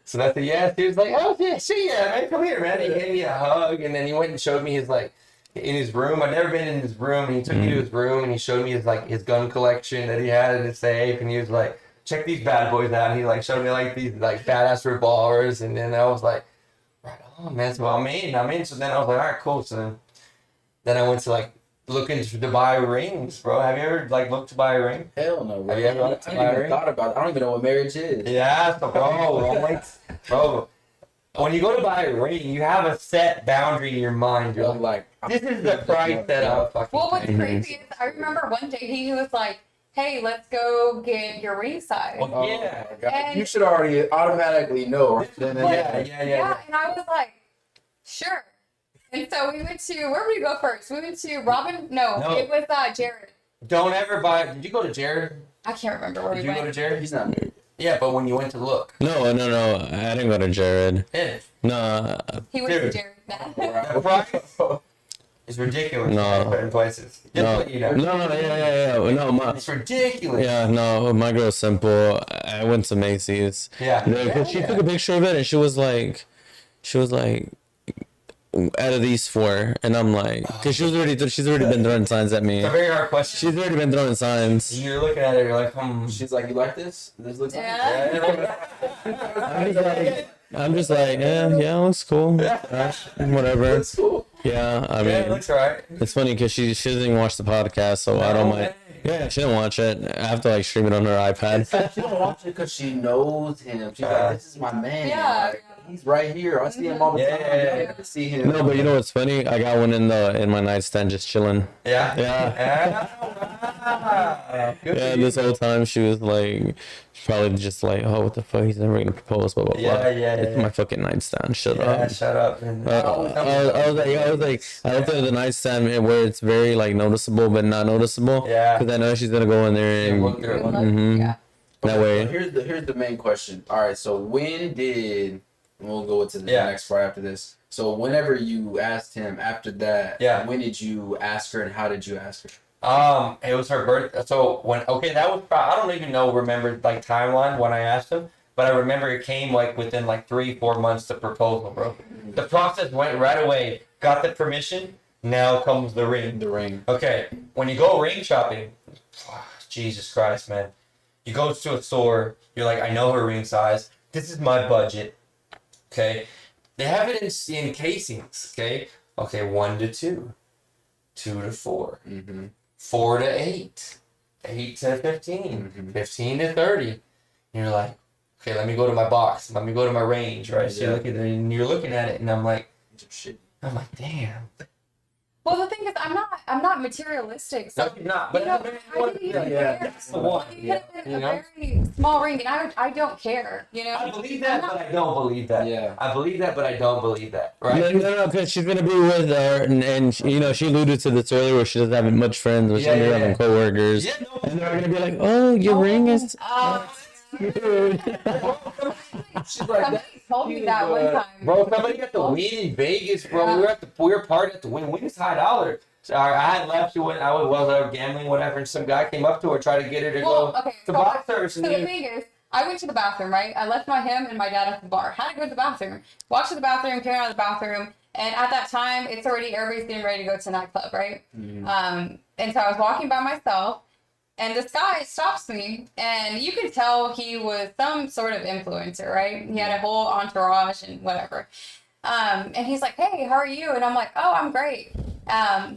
so that's a yes. He was like, oh, yeah, see ya, man. Come here, man. He gave me a hug. And then he went and showed me his, like, in his room. I'd never been in his room. And he took me to his room and he showed me his, like, his gun collection that he had in his safe. And he was like, check these bad boys out. And he, like, showed me, like, these, like, badass revolvers. And then I was like, right on, man. So I'm in. So then I was like, all right, cool. So then I went to, like, looking to buy rings, bro. Have you ever, like, looked to buy a ring? Hell no, bro. Have you ever looked to buy a ring? Thought about it. I don't even know what marriage is. Yeah, so, bro, when you go to buy a ring, you have a set boundary in your mind. You're like, this is the price that I'm fucking Well, what's paying. crazy is I remember one day he was like, hey, let's go get your ring size. Well, yeah. Oh my God. And- You should already automatically know. Right? Yeah, and I was like, sure. And so we went to, where did we go first? We went to Robin? No. It was Jared. Don't ever buy. Did you go to Jared? I can't remember where Did we you went. go to Jared? He's not married. Yeah, but when you went to look. No. I didn't go to Jared. Yeah. No. He went to Dude. Jared. The price is ridiculous. No. In certain places. Just No. let you know. Yeah. No, It's ridiculous. yeah, no, my girl's simple. I went to Macy's. Yeah. Because she took a picture of it and she was like, out of these four, and I'm like, because she's already been throwing signs at me. It's a very hard question. She's already been throwing signs. You're looking at it, you're like, She's like, you like this? This looks Yeah. I'm just like, yeah, looks cool. Whatever. That's cool. Yeah, I yeah, it mean, looks alright. it's funny because she doesn't even watch the podcast, so I don't mind. Yeah, she didn't watch it. I have to like stream it on her iPad. She don't watch it because she knows him. She's like, this is my man. Yeah. Like, he's right here. I see him all the time. Yeah. I get to see him. No, but you know what's funny? I got one in my nightstand just chilling. Yeah. Good Yeah, for you. this whole time she was like, she's probably just like, oh, what the fuck? He's never gonna propose, blah blah blah. Yeah. It's my fucking nightstand. Shut Yeah, up. shut up. And I was like, I looked at the nightstand where it's very like noticeable but not noticeable. Yeah. Because I know she's gonna go in there and look there. Yeah. that way. Here's the main question. All right, so when did we'll go into the Yeah. next part after this. So whenever you asked him after that, Yeah. when did you ask her and how did you ask her? It was her birthday. So that was I don't even remember like timeline when I asked him, but I remember it came like within like 3-4 months the proposal, bro. The process went right away. Got the permission. Now comes the ring. The ring. Okay, when you go ring shopping, Jesus Christ, man. You go to a store. You're like, I know her ring size. This is my budget. Okay, they have it in casings. Okay, 1 to 2, 2 to 4. Mm-hmm. 4 to 8, 8 to 15, 15 to 30. And you're like, okay, let me go to my box. Let me go to my range, right? So you're looking at it, and I'm like, damn. Well, the thing is, I'm not materialistic. So, No, you're not. But I didn't even care. that's the one. It could have been a very small ring, and I don't care. I believe that, but I don't believe that. Yeah. I believe that, but I don't believe that. Right? No, because she's gonna be with her, and she alluded to this earlier, where she doesn't have much friends, but she doesn't have coworkers, Yeah, no. and they're gonna be like, "Oh, your ring is cute." Somebody told me that one time. Bro, somebody got the win in Vegas, bro. Yeah. We were part at the win. Win is high dollar. So I had left. She went. I was gambling, whatever. And some guy came up to her, tried to get her to go Okay. to So, box service. so the thing is, I went to the bathroom, right? I left him and my dad at the bar. Had to go to the bathroom. Walked to the bathroom, came out of the bathroom, and at that time, it's already everybody's getting ready to go to a nightclub, right? Mm-hmm. And so I was walking by myself. And this guy stops me, and you could tell he was some sort of influencer, right? He had a whole entourage and whatever. And he's like, "Hey, how are you?" And I'm like, "Oh, I'm great."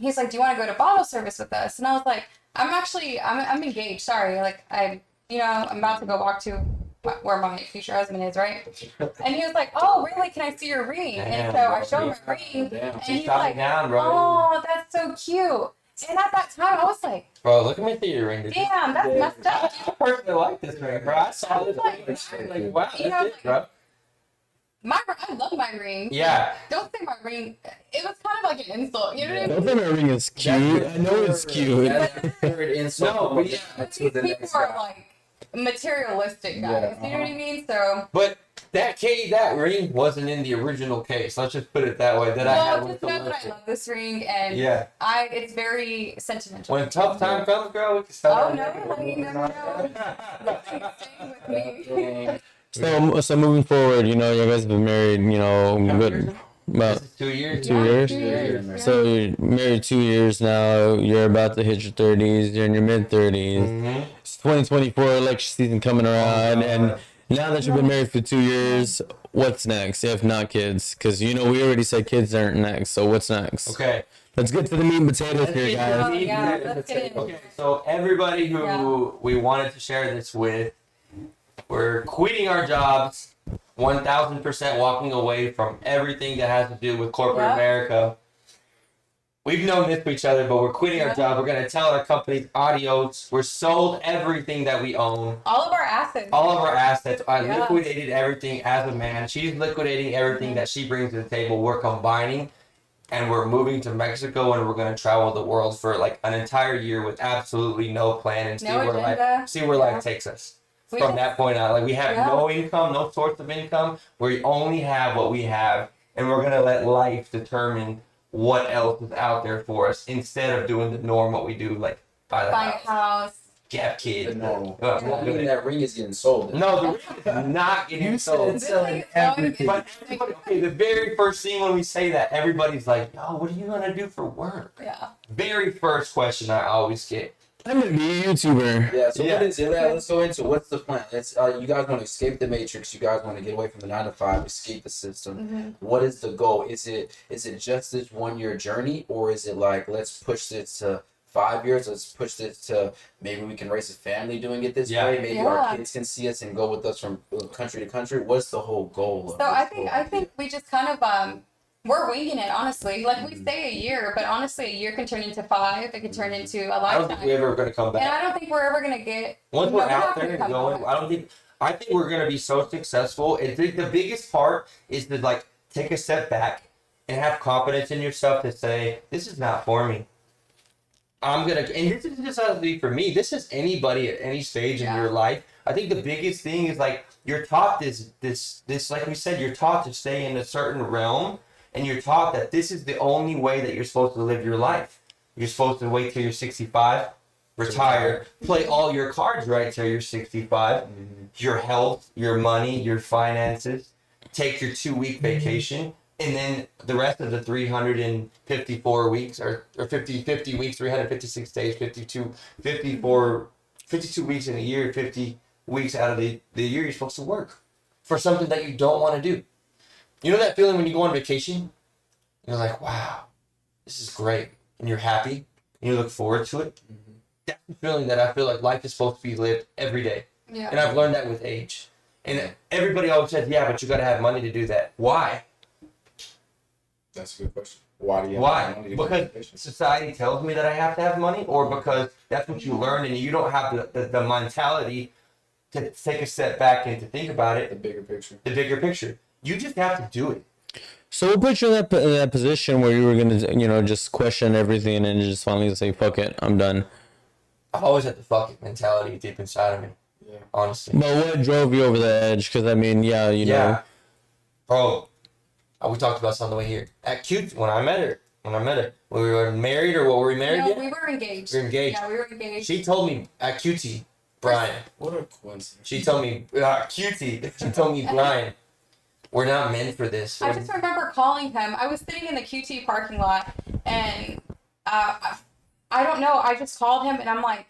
He's like, "Do you want to go to bottle service with us?" And I was like, I'm engaged. Sorry, like I'm about to go walk to where my future husband is, right?" And he was like, "Oh, really? Can I see your ring?" And so I showed him my ring, and he's like, "Oh, that's so cute." And at that time, I was like, Bro, look at me through your ring. damn, that's messed up. I personally like this ring, bro. I saw this ring. Like, wow, that's it, bro. I love my ring. Yeah. Don't say my ring. It was kind of like an insult. You know what I mean? Don't think my ring is cute. I know it's cute. That's the third insult. No, but to the These next people are guy. like materialistic guys. You know what I mean? So But that ring wasn't in the original case. Let's just put it that way. That I had Well, with just know the that I love this ring, and Yeah. it's very sentimental. When tough time comes, girl, we can start. Oh no, honey, no. This thing's staying with me. So moving forward, you know, you guys have been married, you know, good about This is 2 years. 2 years. 2 years. So you're married 2 years now. You're about to hit your 30s. You're in your mid 30s. Mm-hmm. It's 2024 election season coming around, and now that you've been married for 2 years, what's next? If not kids, because you know we already said kids aren't next. So what's next? Okay. Let's get to the meat and potatoes here, guys. Yeah, let's get in. Okay, so everybody who we wanted to share this with, we're quitting our jobs, 1,000% walking away from everything that has to do with corporate Yeah. America. We've known this to each other, but we're quitting our job. We're going to tell our companies adios. We're sold everything that we own. All of our assets. All of our assets. I Yeah. liquidated everything as a man. She's liquidating everything that she brings to the table. We're combining. And we're moving to Mexico, and we're going to travel the world for like an entire year with absolutely no plan, and No agenda. see where life takes us. We From just- that point on, like we have Yeah. no income, no source of income. We only have what we have, and we're going to let life determine what else is out there for us instead of doing the norm what we do, like buy the Buying a house, house. have kids. The normal. Well, Even that ring is getting sold. no, the ring is not getting sold. This thing is everything. But everybody, okay, the very first thing when we say that, everybody's like, "Yo, what are you gonna do for work?" Yeah. Very first question I always get. I'm gonna be a YouTuber. Yeah, so Yeah. what is it? Let's go into what's the plan. It's you guys want to escape the matrix. You guys want to get away from the 9 to 5, escape the system. What is the goal? Is it just this 1 year journey, or is it like let's push this to 5 years? Let's push this to maybe we can raise a family doing it this Yeah. way. Maybe our Yeah. kids can see us and go with us from country to country. What's the whole goal? So I think we just kind of we're winging it, honestly. Like we say a year, but honestly a year can turn into 5. It can turn into a I don't think we're lifetime. ever gonna come And back. I don't think we're ever gonna get Once no, we're not out gonna there and come going, back. I think we're gonna be so successful. I think the biggest part is to like take a step back and have confidence in yourself to say, "This is not for me. I'm gonna," and this is just not be for me. This is anybody at any stage in Yeah. your life. I think the biggest thing is like you're taught this like we said, you're taught to stay in a certain realm, and you're taught that this is the only way that you're supposed to live your life. You're supposed to wait till you're 65, retire, play all your cards right till you're 65. Your health, your money, your finances. Take your 2-week vacation. And then the rest of the 354 weeks or 50 weeks, 356 days, 52 weeks in a year, 50 weeks out of the year you're supposed to work for something that you don't want to do. You know that feeling when you go on vacation? You're like, wow, this is great. And you're happy and you look forward to it. That's the feeling that I feel like life is supposed to be lived every day. Yeah. And I've learned that with age. And everybody always says, yeah, but you got to have money to do that. Why? That's a good question. Why do you? Why? Because society tells me that I have to have money, or because that's what you learn and you don't have the mentality to take a step back and to think about it. The bigger picture. The bigger picture. You just have to do it. So what put you in that position where you were gonna, you know, just question everything and just finally say, "Fuck it, I'm done." I've always had the fuck it mentality deep inside of me. Yeah. Honestly. But what drove you over the edge? Because I mean, yeah, you know. Bro, we talked about this on the way here. At Cute, when I met her, we were married, or what were we married No, yet? we were engaged. We were engaged. Yeah, we were engaged. She told me at QT, Brian. What a coincidence. She told me, QT. She told me, Brian, we're not meant for this. I just remember calling him. I was sitting in the QT parking lot, and I don't know. I just called him, and I'm like,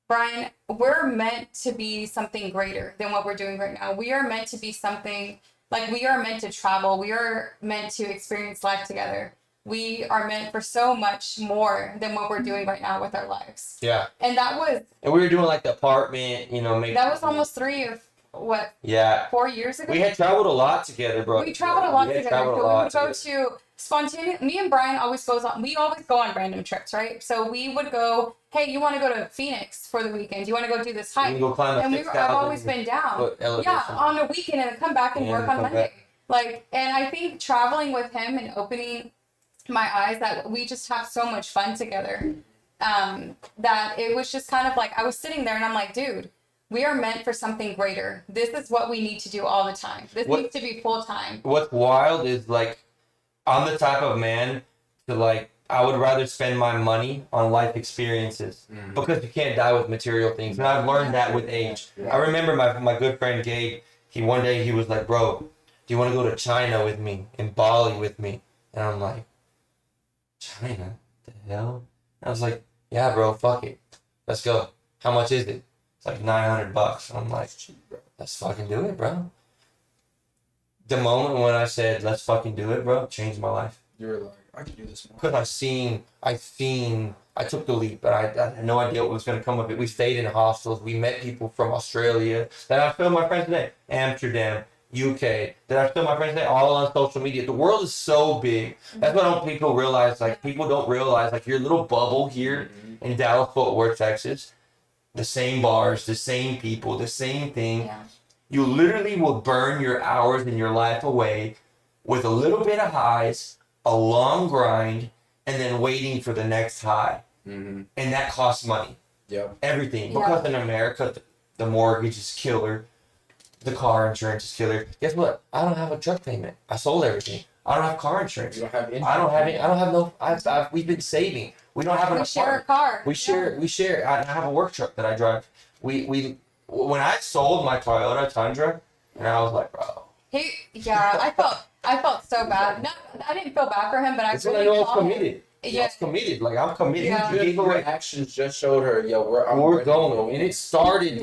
Brian, we're meant to be something greater than what we're doing right now. We are meant to be something, like we are meant to travel. We are meant to experience life together. We are meant for so much more than what we're doing right now with our lives. Yeah. And that was And we were doing like the apartment, you know, that was almost 4 years ago. We had traveled a lot together, bro. We traveled a lot We had together. traveled a So we lot would go together. to spontaneous. Me and Brian always we always go on random trips, right? So we would go. Hey, you want to go to Phoenix for the weekend? You want to go do this hike? We go climb a And I've 6,000 always been down. foot elevation. Yeah, on a weekend and then come back and And work on come Monday. back. Like, and I think traveling with him and opening my eyes that we just have so much fun together. That it was just kind of like I was sitting there and I'm like, dude, we are meant for something greater. This is what we need to do all the time. This needs to be full time. What's wild is like, I'm the type of man to like, I would rather spend my money on life experiences because you can't die with material things. And I've learned that with age. I remember my good friend Gabe, one day he was like, bro, do you want to go to China with me, in Bali with me? And I'm like, China? The hell? I was like, yeah, bro, fuck it. Let's go. How much is it? It's like $900. I'm like, let's fucking do it, bro. The moment when I said, let's fucking do it, bro, changed my life. You were like, I can do this now. Because I took the leap, but I had no idea what was going to come of it. We stayed in hostels. We met people from Australia that are still my friends today. Amsterdam, UK, that are still my friends today, all on social media. The world is so big. That's what people realize. Like, people don't realize, like, your little bubble here in Dallas-Fort Worth, Texas, the same bars, the same people, the same thing. Yeah. You literally will burn your hours in your life away with a little bit of highs, a long grind, and then waiting for the next high. And that costs money. Yep. Everything. Because in America, the mortgage is killer. The car insurance is killer. Guess what? I don't have a truck payment. I sold everything. I don't have car insurance. You don't have insurance. I don't have no. We've been saving. We don't have an apartment. We share a car. We share. I have a work truck that I drive. When I sold my Toyota Tundra, and I was like, bro. I felt so bad. No, I didn't feel bad for him, but I That's when I know I was committed. Yeah. I was committed. Like, I'm committed. Yeah. Your actions just showed her, yo, we're going. And it started,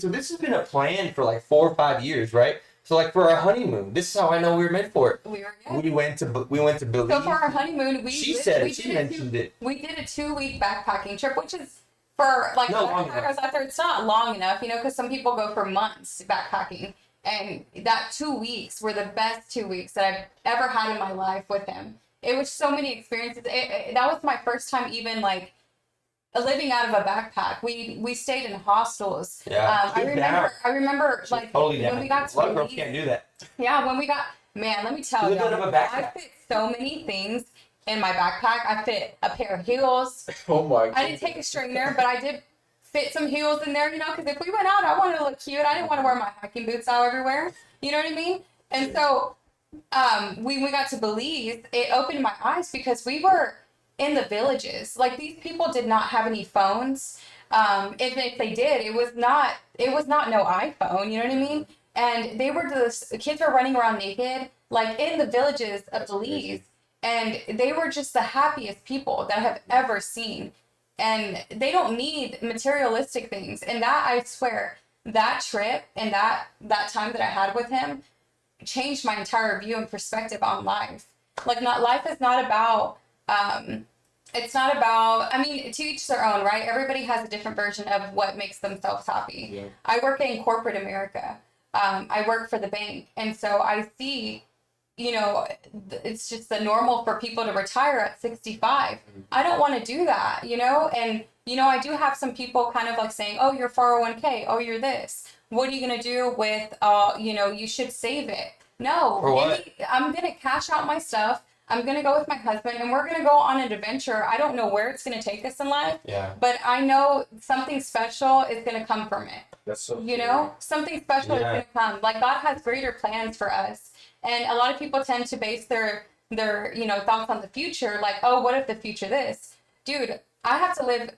so this has been a plan for like 4 or 5 years, right? So like for our honeymoon, this is how I know we were meant for it. We went to Belize. So for our honeymoon, she mentioned it. We did a 2-week backpacking trip, which is for like backpackers out there. It's not long enough, because some people go for months backpacking. And that 2 weeks were the best 2 weeks that I've ever had in my life with him. It was so many experiences. That was my first time even like living out of a backpack. We stayed in hostels. Yeah. I remember like totally when we got to a lot of girls can't do that. Yeah, when we got, man, let me tell you, I fit so many things in my backpack. I fit a pair of heels. Oh my God. I didn't take a strainer, but I did fit some heels in there, because if we went out, I wanted to look cute. I didn't want to wear my hiking boots out everywhere. You know what I mean? And so when we got to Belize, it opened my eyes because we were in the villages. Like, these people did not have any phones. If they did, it was not no iPhone. You know what I mean? And the kids were running around naked, like in the villages of Belize, and they were just the happiest people that I have ever seen. And they don't need materialistic things. And that, I swear, that trip and that time that I had with him changed my entire view and perspective on life. Like, life is not about, it's not about, to each their own, right? Everybody has a different version of what makes themselves happy. Yeah. I work in corporate America. I work for the bank. And so I see, it's just the normal for people to retire at 65. I don't want to do that, and, I do have some people kind of like saying, oh, you're 401k. Oh, you're this. What are you going to do with, you should save it. No, I'm going to cash out my stuff. I'm going to go with my husband and we're going to go on an adventure. I don't know where it's going to take us in life, but I know something special is going to come from it. That's so something special is going to come. Like, God has greater plans for us. And a lot of people tend to base their thoughts on the future. Like, oh, what if the future this? Dude, I have to live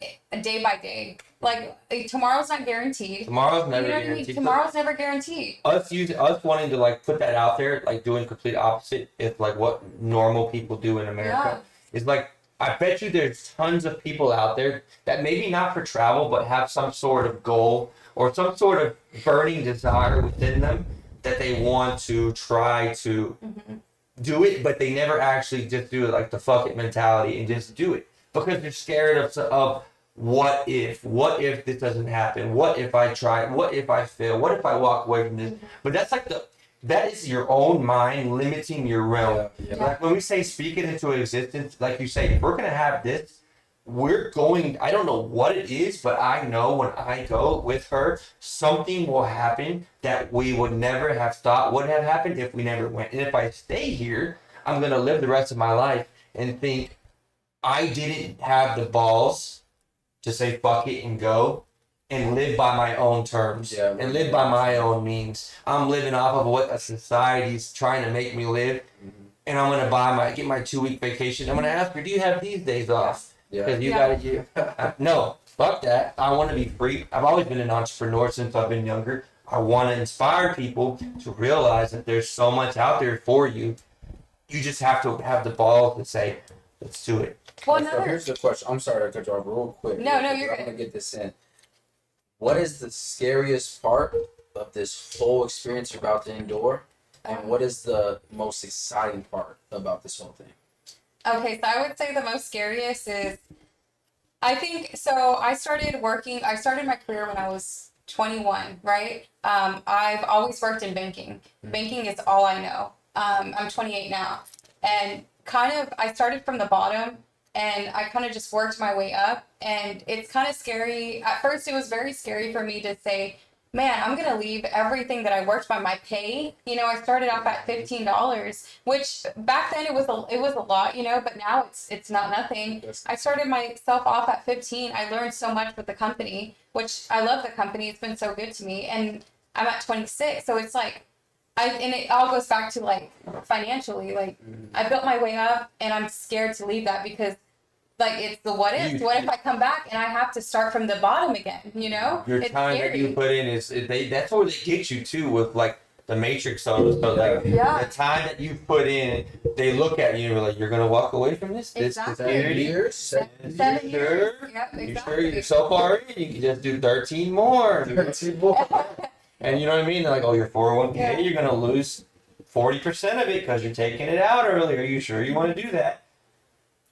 day by day. Like, tomorrow's not guaranteed. Tomorrow's never guaranteed. Tomorrow's never guaranteed. Us wanting to like put that out there, like doing complete opposite is like what normal people do in America. Yeah. It's like, I bet you there's tons of people out there that maybe not for travel, but have some sort of goal or some sort of burning desire within them that they want to try to do it, but they never actually just do it, like the fuck it mentality and just do it because they're scared of what if this doesn't happen? What if I try? What if I fail? What if I walk away from this? But that's like that is your own mind limiting your realm. Yeah. Like when we say speak it into existence, like you say, if we're gonna have this, we're going, I don't know what it is, but I know when I go with her, something will happen that we would never have thought would have happened if we never went. And if I stay here, I'm going to live the rest of my life and think I didn't have the balls to say fuck it and go. and live by my own terms and live by my own means. I'm living off of what a society's trying to make me live, and I'm gonna get my 2-week vacation. I'm gonna ask her, do you have these days off? Because no, fuck that. I want to be free. I've always been an entrepreneur since I've been younger. I want to inspire people to realize that there's so much out there for you. You just have to have the balls to say, let's do it. Well, So here's the question. I'm sorry to cut you off real quick. No, you're I'm good. gonna get this in. What is the scariest part of this whole experience you're about to endure, and what is the most exciting part about this whole thing? Okay, so I would say the most scariest is, I think, so I started my career when I was 21, right? I've always worked in banking. Banking is all I know. I'm 28 now. And I started from the bottom, and I kind of just worked my way up. And it's kind of scary. At first, it was very scary for me to say, man, I'm going to leave everything that I worked by my pay. You know, I started off at $15, which back then it was a lot, you know, but now it's not nothing. I started myself off at 15. I learned so much with the company, which I love the company. It's been so good to me. And I'm at 26. So it's like, and it all goes back to like financially, like I built my way up, and I'm scared to leave that because like it's the what if. What if I come back and I have to start from the bottom again? You know, Your it's time scary. that you put in that's where they get you too with like the Matrix. So like the time that you put in, they look at you and like, you're gonna walk away from this. Exactly. This 7 years. 7 years. Sure? Yep, exactly. You sure you're so far in? You can just do 13 more. 13 more. And you know what I mean? They're like, oh, your 401k, you're gonna lose 40% of it because you're taking it out early. Are you sure you want to do that?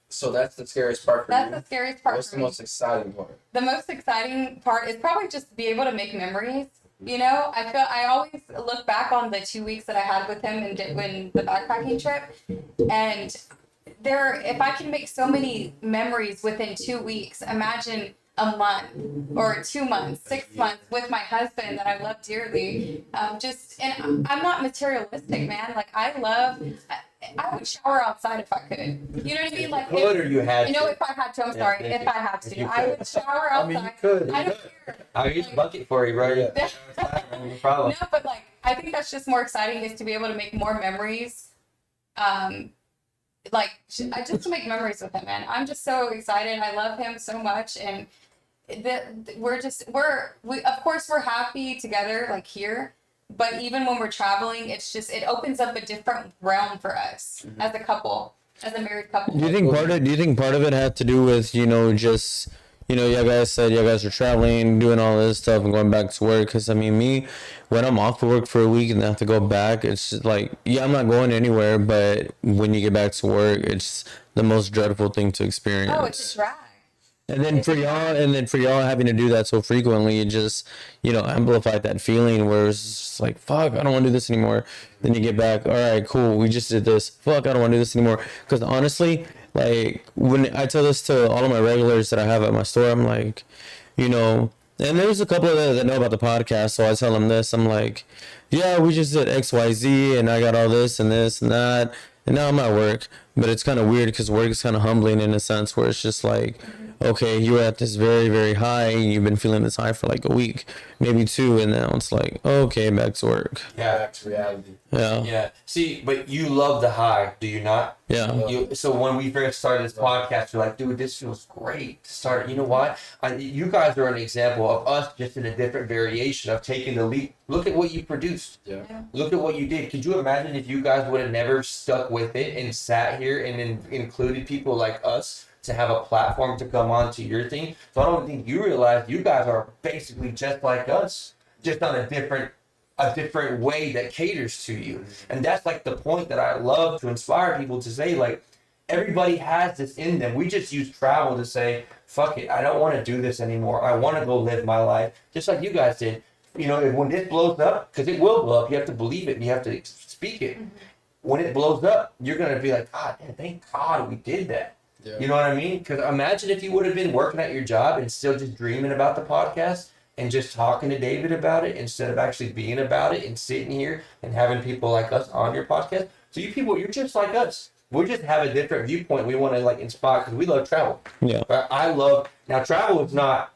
So that's the scariest part for you. That's the scariest part. What's for the me. most exciting part? The most exciting part is probably just to be able to make memories. You know, I always look back on the 2 weeks that I had with him and when the backpacking trip, and if I can make so many memories within 2 weeks, imagine a month or 2 months, 6 months with my husband that I love dearly. And I'm not materialistic, man. Like I would shower outside if I could. You know what I mean? Like if I had to. I'm sorry. If I had to, I would shower outside. I mean, you could. I don't care. I'll use a bucket for you, bro. No problem. No, but like I think that's just more exciting is to be able to make more memories. Just to make memories with him, man. I'm just so excited. I love him so much, and of course we're happy together, like here. But even when we're traveling, it opens up a different realm for us as a couple, as a married couple. Do you think part of it had to do with, just, you guys said you guys are traveling, doing all this stuff and going back to work? Because, I mean, me, when I'm off of work for a week and I have to go back, it's just like, I'm not going anywhere, but when you get back to work, it's the most dreadful thing to experience. Oh, it's a drag. And then for y'all having to do that so frequently, it just, amplified that feeling where it's just like, fuck, I don't want to do this anymore. Then you get back, all right, cool, we just did this. Fuck, I don't want to do this anymore. Because honestly, like, when I tell this to all of my regulars that I have at my store, I'm like, and there's a couple of them that know about the podcast, so I tell them this. I'm like, yeah, we just did XYZ, and I got all this and this and that, and now I'm at work. But it's kind of weird because work is kind of humbling in a sense where it's just like, okay, you were at this very, very high, and you've been feeling this high for like a week, maybe 2, and now it's like, okay, back to work. Yeah, back to reality. Yeah. Yeah. See, but you love the high, do you not? Yeah. So when we first started this podcast, you're like, dude, this feels great to start. You know what? You guys are an example of us just in a different variation of taking the leap. Look at what you produced. Yeah. Look at what you did. Could you imagine if you guys would have never stuck with it and sat here and included people like us to have a platform to come on to your thing? So I don't think you realize you guys are basically just like us, just on a different way that caters to you. And that's like the point that I love to inspire people to say, like, everybody has this in them. We just use travel to say, fuck it, I don't want to do this anymore. I want to go live my life just like you guys did. When this blows up, because it will blow up, you have to believe it and you have to speak it. When it blows up, you're going to be like, God, man, thank God we did that. Yeah. You know what I mean? Because imagine if you would have been working at your job and still just dreaming about the podcast and just talking to David about it instead of actually being about it and sitting here and having people like us on your podcast. So you people, you're just like us. We just have a different viewpoint. We want to like inspire because we love travel. Yeah. But now travel is not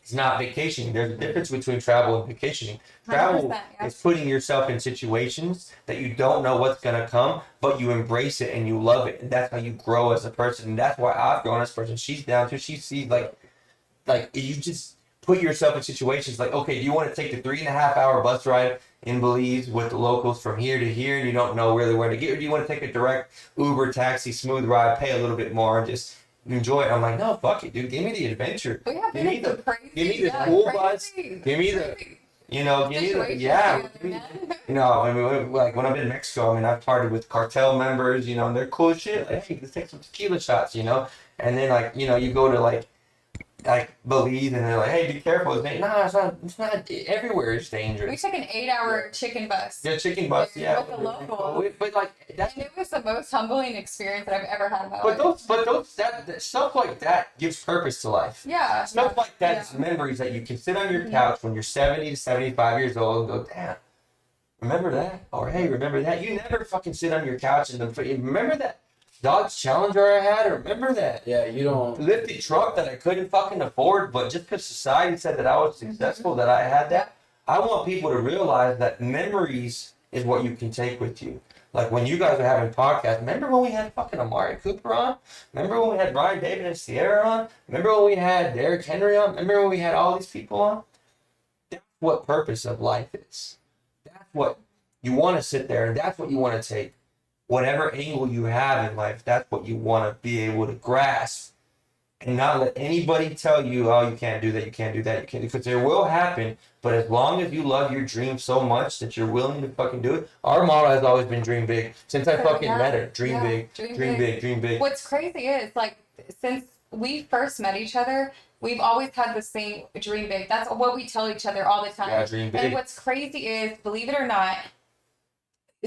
It's not vacationing. There's a difference between travel and vacationing. Travel 100%, yeah. is putting yourself in situations that you don't know what's gonna come, but you embrace it and you love it, and that's how you grow as a person. And that's why I've grown as a person. She's down too. She sees like you just put yourself in situations like, okay, do you want to take the 3.5 hour bus ride in Belize with the locals from here to here, and you don't know really where to get, or do you want to take a direct Uber, taxi, smooth ride, pay a little bit more, and just enjoy it? I'm like, no, fuck it, dude. Give me the adventure. We have Give me been the crazy. give me the yeah, cool crazy, bus. Give me the crazy give me the situations yeah. together, man. I mean, like when I'm in Mexico, I mean, I've partied with cartel members, and they're cool as shit. Like, hey, let's take some tequila shots, and then you go to like Belize, and they're like, hey, be careful. Nah, it's not everywhere is dangerous. We took an 8-hour chicken bus. Yeah, chicken bus, yeah. With the local. But like that's. And it was the most humbling experience that I've ever had in my But life. that stuff like that gives purpose to life. Yeah. Stuff like that is Yeah. memories that you can sit on your couch when you're 70 to 75 years old and go, damn, remember that? Or hey, remember that? You never fucking sit on your couch and remember that Dodge Challenger I had? Or remember that? Yeah, you don't. Lifted truck that I couldn't fucking afford, but just because society said that I was successful, that I had that. I want people to realize that memories is what you can take with you. Like when you guys are having podcasts, remember when we had fucking Amari Cooper on? Remember when we had Brian David and Ciera on? Remember when we had Derrick Henry on? Remember when we had all these people on? That's what purpose of life is. That's what you want to sit there, and that's what you want to take. Whatever angle you have in life, that's what you want to be able to grasp, and not let anybody tell you, oh, you can't do that, you can't do that, you can't do, because there will happen. But as long as you love your dream so much that you're willing to fucking do it, our motto has always been dream big. Since I fucking met her, dream big, dream big, dream big. What's crazy is, like, since we first met each other, we've always had the same dream big. That's what we tell each other all the time. Yeah, dream big. And what's crazy is, believe it or not,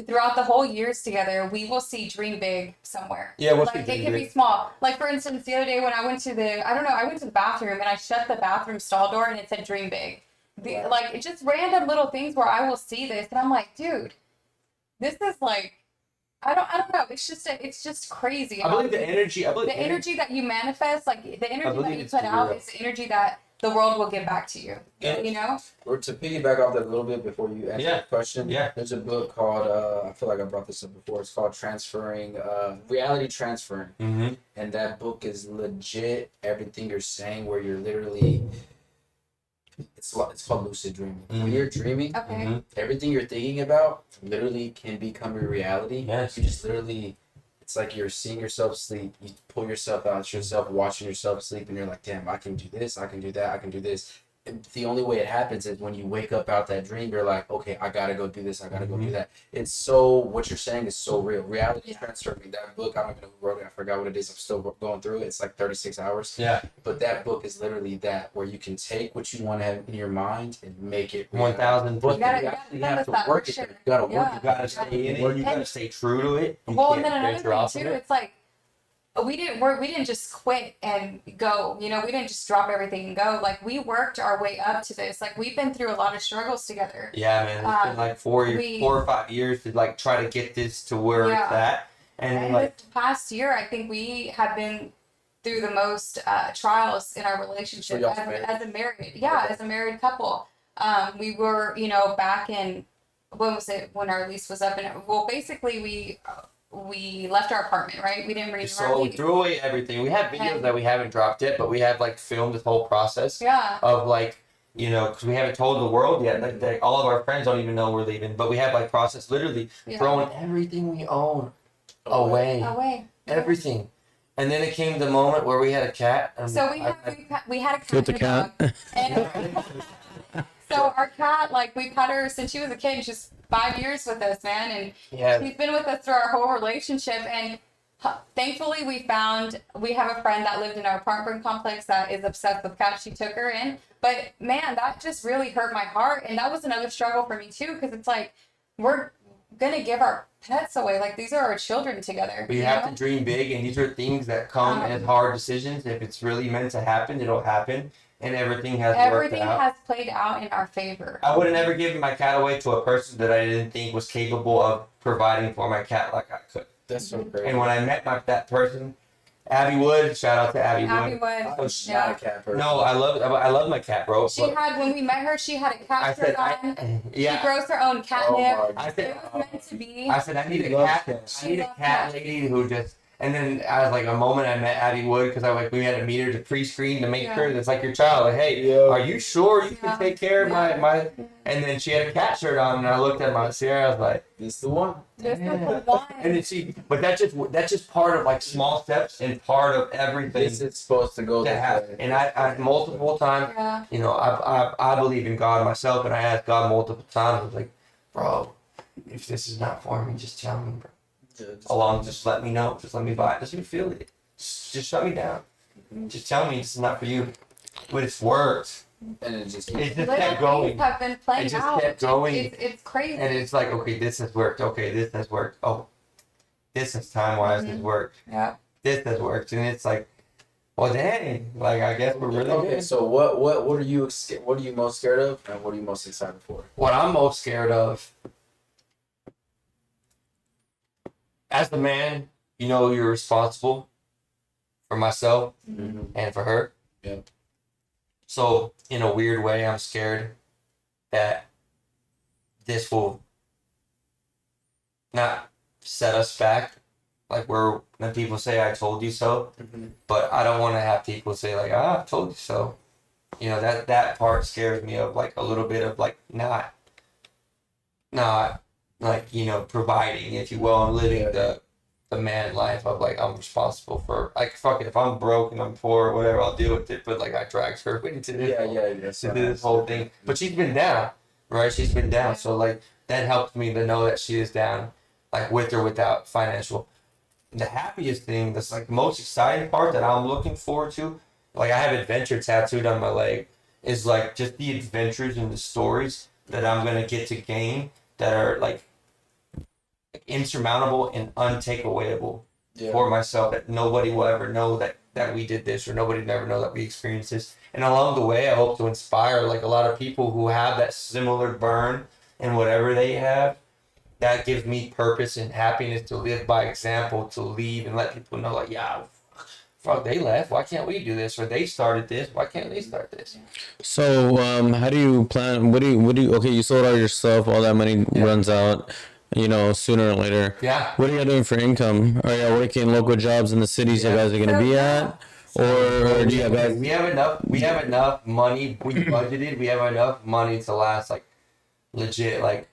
throughout the whole years together, we will see dream big somewhere. Yeah, we'll see like dream it can big. be small. Like for instance, the other day when I went to the bathroom and I shut the bathroom stall door and it said dream big. Like it's just random little things where I will see this and I'm like, dude, this is like, I don't know. It's just crazy. I believe the energy. The energy that you manifest, like the energy that believe you it's put out, real. is the energy that the world will give back to you. Yeah. You know? Or to piggyback off that a little bit before you answer the question, Yeah. there's a book called, I feel like I brought this up before, it's called Reality Transferring. Mm-hmm. And that book is legit everything you're saying, where you're literally, it's called lucid dreaming. When you're dreaming, Okay. everything you're thinking about literally can become your reality. Yes. You just literally, it's like you're seeing yourself sleep. You pull yourself out, it's yourself watching yourself sleep, and you're like, damn, I can do this, I can do that, I can do this. And the only way it happens is when you wake up out that dream, you're like, okay, I gotta go do this, I gotta go do that. It's so, what you're saying is so real. Reality Transferring, that book, I don't even know who wrote it, I forgot what it is, I'm still going through it. It's like 36 hours. Yeah. But that book is literally that, where you can take what you want to have in your mind and make it reality. 1,000. But You gotta- you you actually gotta have to start work for it. sure. You gotta work Yeah. it. You gotta stay in it. You gotta stay true to it. You Well, and can't then another venture off thing of too, it. it's like we didn't just quit and go. You know, we didn't just drop everything and go. Like we worked our way up to this. Like we've been through a lot of struggles together. Yeah, man. It's been like 4 or 5 years to like try to get this to where it's at, and And like this past year, I think we have been through the most trials in our relationship So y'all as a married couple. We were, you know, back in, when was it, when our lease was up, and basically we left our apartment, right? We didn't renew our so we lease. threw away everything. We have videos that we haven't dropped yet, but we have like filmed this whole process Yeah. of like, you know, because we haven't told the world yet. Like all of our friends don't even know we're leaving, but we have like process literally throwing everything we own away. Everything. And then it came the moment where we had a cat. So we had a cat. Killed the and a cat. dog. And so our cat, like we've had her since she was a kid. She's 5 years with us, man, and she's been with us through our whole relationship. And thankfully, we have a friend that lived in our apartment complex that is obsessed with cats. She took her in, but man, that just really hurt my heart, and that was another struggle for me too, because it's like we're gonna give our pets away. Like these are our children together. We have to dream big, and these are things that come as hard decisions. If it's really meant to happen, it'll happen, and everything has worked out. Has played out in our favor. I would have never given my cat away to a person that I didn't think was capable of providing for my cat like I could. That's so great. And when I met that person, Abby Wood, shout out to Abby Abby Wood. Wood. Oh, she's not a cat person. No, I love my cat, bro. She had, when we met her, she had a cat shirt on. Yeah. She grows her own catnip. Oh my I said, It was meant to be. I said, I need She a loves cat. cats. I need a She loves cat cats. lady who just. And then I was like, a moment I met Abby Wood because we had to meet her to pre-screen to make Yeah. sure that's like your child. Like, hey, Yeah. are you sure you can Yeah. take care of my? And then she had a cat shirt on, and I looked at my Sierra. I was like, This is the one. This is Yeah. the one. and then but that's just part of like small steps and part of everything This is supposed to go to this have. way. And I multiple times, Yeah. you know, I believe in God myself, and I asked God multiple times. I was like, bro, if this is not for me, just tell me, bro. Along, just let me know. Just let me buy it. Just let me feel it. Just shut me down. Just tell me this is not for you. But it's worked. And it just It just Little kept going. things have been playing It just out. kept going. It's crazy. And it's like, okay, this has worked. Okay, this has worked. Oh, this is time-wise has worked. Yeah. This has worked. And it's like, well, dang. Like, I guess we're really okay. good. So what are you most scared of, and what are you most excited for? What I'm most scared of, as the man, you know, you're responsible for myself and for her. Yeah. So, in a weird way, I'm scared that this will not set us back. Like, when people say, I told you so. But I don't want to have people say, like, I told you so. You know, that part scares me of, like, a little bit of, like, not like, you know, providing, if you will, and living the man life of, like, I'm responsible for, like, fuck it, if I'm broke and I'm poor or whatever, I'll deal with it. But, like, I dragged her into this, to do this whole thing. But she's been down, right? She's been down. So, like, that helped me to know that she is down, like, with or without financial. The happiest thing, that's, like, most exciting part that I'm looking forward to, like, I have adventure tattooed on my leg, is, like, just the adventures and the stories that I'm going to get to gain that are, like, insurmountable and untakeawayable for myself, that nobody will ever know that we did this, or nobody never know that we experienced this. And along the way, I hope to inspire, like, a lot of people who have that similar burn in whatever they have. That gives me purpose and happiness to live by example, to leave and let people know, like, yeah, fuck, they left, why can't we do this? Or they started this, why can't they start this? So, how do you plan? What do you? Okay, you sold all your stuff. All that money runs out. You know, sooner or later. Yeah. What are you doing for income? Are you working local jobs in the cities you guys are gonna be at, or do you have guys? We have enough money. We budgeted. We have enough money to last, like, legit, like,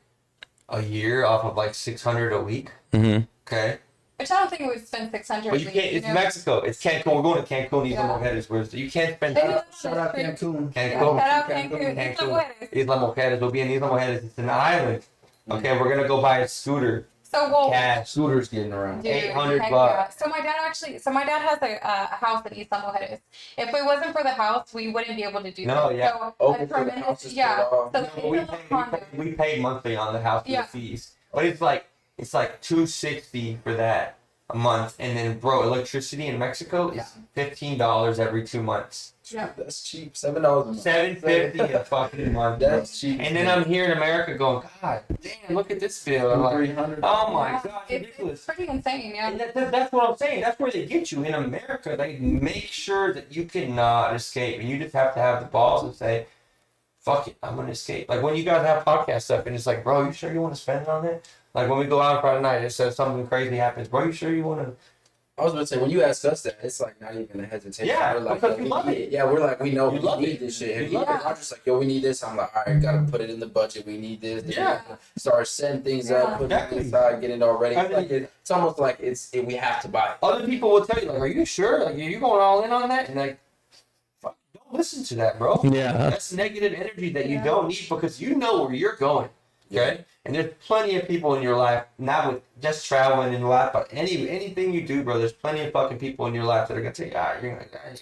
a year off of, like, 600 a week. Mm-hmm. Okay. Which I don't think we would spend 600. But you can't. It's Mexico. It's Cancun. We're going to Cancun. Isla Mujeres. Where you can't spend. Shout out Cancun. Cancun. Shout out Cancun. Isla Mujeres. Isla Mujeres. We'll be in Isla Mujeres. It's an island. Okay, we're gonna go buy a scooter. So we'll. Cash. Scooters getting around. Dude, $800 heck yeah. So my dad has a house in Isla Mujeres. If it wasn't for the house, we wouldn't be able to do No, that. yeah. So Open a for the tremendous, house is yeah. paid off. So No, it's a we little pay, condo. we pay monthly on the house for Yeah. the fees, but it's like $260 for that a month, and then, bro, electricity in Mexico is $15 every 2 months. Yeah. That's cheap. $7. $7.50 a fucking month. Bro. That's cheap. And then I'm here in America going, God damn, look at this bill. I'm like, $300. oh my Yeah. God, It's ridiculous. pretty insane, yeah. And that's what I'm saying. That's where they get you in America. They make sure that you cannot escape, and you just have to have the balls and say, "Fuck it, I'm gonna escape." Like when you guys have podcast stuff, and it's like, "Bro, you sure you want to spend it on that?" Like when we go out Friday night, it says something crazy happens. Bro, you sure you want to? I was going to say, when you ask us that, it's like not even a hesitation. Yeah, we're like, because yo, you love it. Yeah, we're like, we know You we love need it. this shit. You If love I'm just like, yo, we need this. I'm like, all right, gotta put it in the budget. We need this. Yeah. Start setting things Yeah. up, put Exactly. it aside, get it all ready. I It's like mean- it's almost like we have to buy it. Other people will tell you, like, "Are you sure? Like, are you going all in on that?" And like, fuck, don't listen to that, bro. Yeah. That's negative energy that you Yeah. don't need because you know where you're going. Okay. And there's plenty of people in your life, not with just traveling in life, but anything you do, bro. There's plenty of fucking people in your life that are gonna tell you, you're gonna die.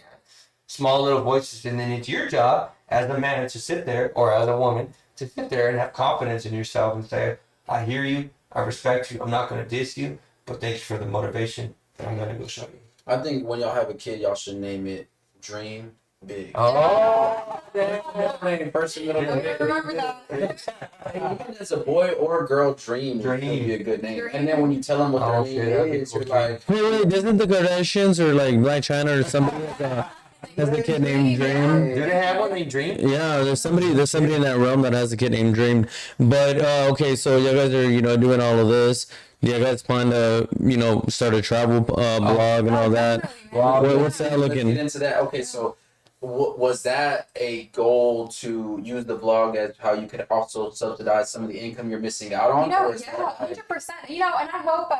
Small little voices, and then it's your job as a man to sit there, or as a woman to sit there and have confidence in yourself and say, "I hear you, I respect you. I'm not gonna diss you, but thank you for the motivation that I'm gonna go show you." I think when y'all have a kid, y'all should name it Dream Big. Oh, Middle name, first and middle name. Remember that. Even as a boy or a girl dream would be a good name. And then when you tell them what their name is, you're like, Wait, doesn't the Kardashians or like Black China or somebody has a kid named Dream? do they have one named Dream? Yeah, there's somebody in that realm that has a kid named Dream. But okay, so you guys are doing all of this. Do you guys plan to start a travel blog and all that? What's that let's looking? get into that. Okay, so was that a goal to use the blog as how you could also subsidize some of the income you're missing out on? Yeah, 100%. And I hope,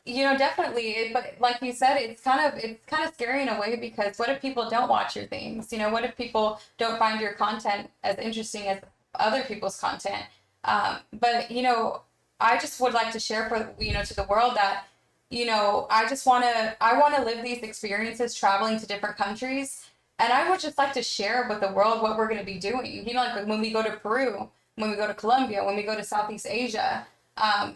definitely. But like you said, it's kind of scary in a way, because what if people don't watch your things? What if people don't find your content as interesting as other people's content? But I just would like to share for to the world that I want to live these experiences traveling to different countries. And I would just like to share with the world what we're going to be doing. Like when we go to Peru, when we go to Colombia, when we go to Southeast Asia.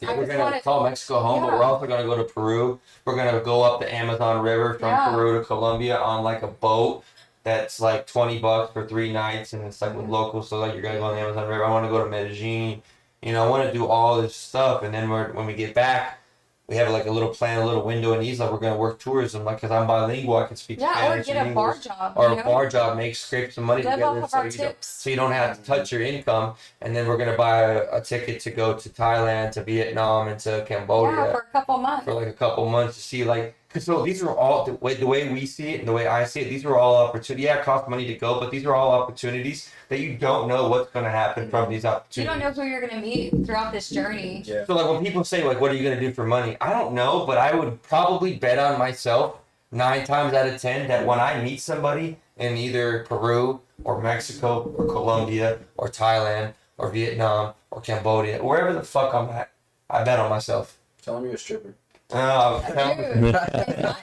We're going to call Mexico home, but we're also going to go to Peru. We're going to go up the Amazon River from Peru to Colombia on like a boat that's like $20 for 3 nights, and it's like with locals. So like you're going to go on the Amazon River. I want to go to Medellin. I want to do all this stuff. And then when we get back, we have like a little plan, a little window in Isla. We're going to work tourism, like, because I'm bilingual. I can speak Spanish or get a bar job. Or a bar job, scrape some money Live together off of so you don't have to touch your income. And then we're going to buy a ticket to go to Thailand, to Vietnam, and to Cambodia. Yeah, for a couple months. For like a couple months to see, like, because so these are all, the way we see it and the way I see it, these are all opportunities. Yeah, it costs money to go, but these are all opportunities that you don't know what's going to happen from these opportunities. You don't know who you're going to meet throughout this journey. Yeah. So like when people say like, what are you going to do for money? I don't know, but I would probably bet on myself 9 times out of 10 that when I meet somebody in either Peru or Mexico or Colombia or Thailand or Vietnam or Cambodia, wherever the fuck I'm at, I bet on myself. Tell them you're a stripper. Oh, Dude, Thailand, man,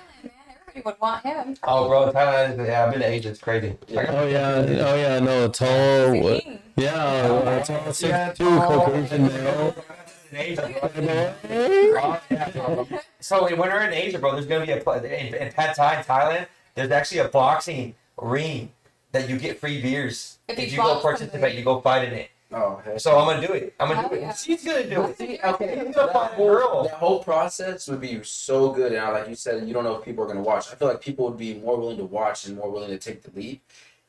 everybody would want him. oh, bro, Thailand. Yeah, I've been to Asia. It's crazy. Oh yeah, no, tall. Yeah, tall 6'2", Caucasian male. So when we're in Asia, bro, there's gonna be in Pad Thai, Thailand. There's actually a boxing ring that you get free beers if you go participate. You go fight in it. Oh, heck. So I'm gonna do it. Yeah. She's gonna do it. See, okay, She's gonna find a girl. that whole process would be so good. And like you said, you don't know if people are going to watch. I feel like people would be more willing to watch and more willing to take the leap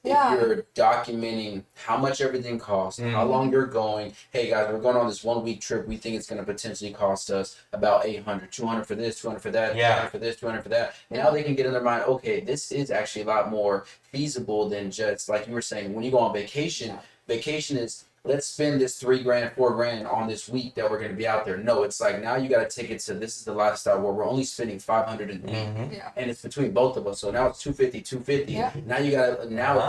if you're documenting how much everything costs, how long you're going. Hey guys, we're going on this 1 week trip. We think it's going to potentially cost us about 800, 200 for this, 200 for that, 200 for this, 200 for that. Now they can get in their mind, okay, this is actually a lot more feasible than just like you were saying. When you go on vacation, vacation is, let's spend this $3 grand, $4 grand on this week that we're going to be out there. No, it's like now you got a ticket to, this is the lifestyle where we're only spending $500 a week, and it's between both of us. So now it's $250. Yeah. Now you got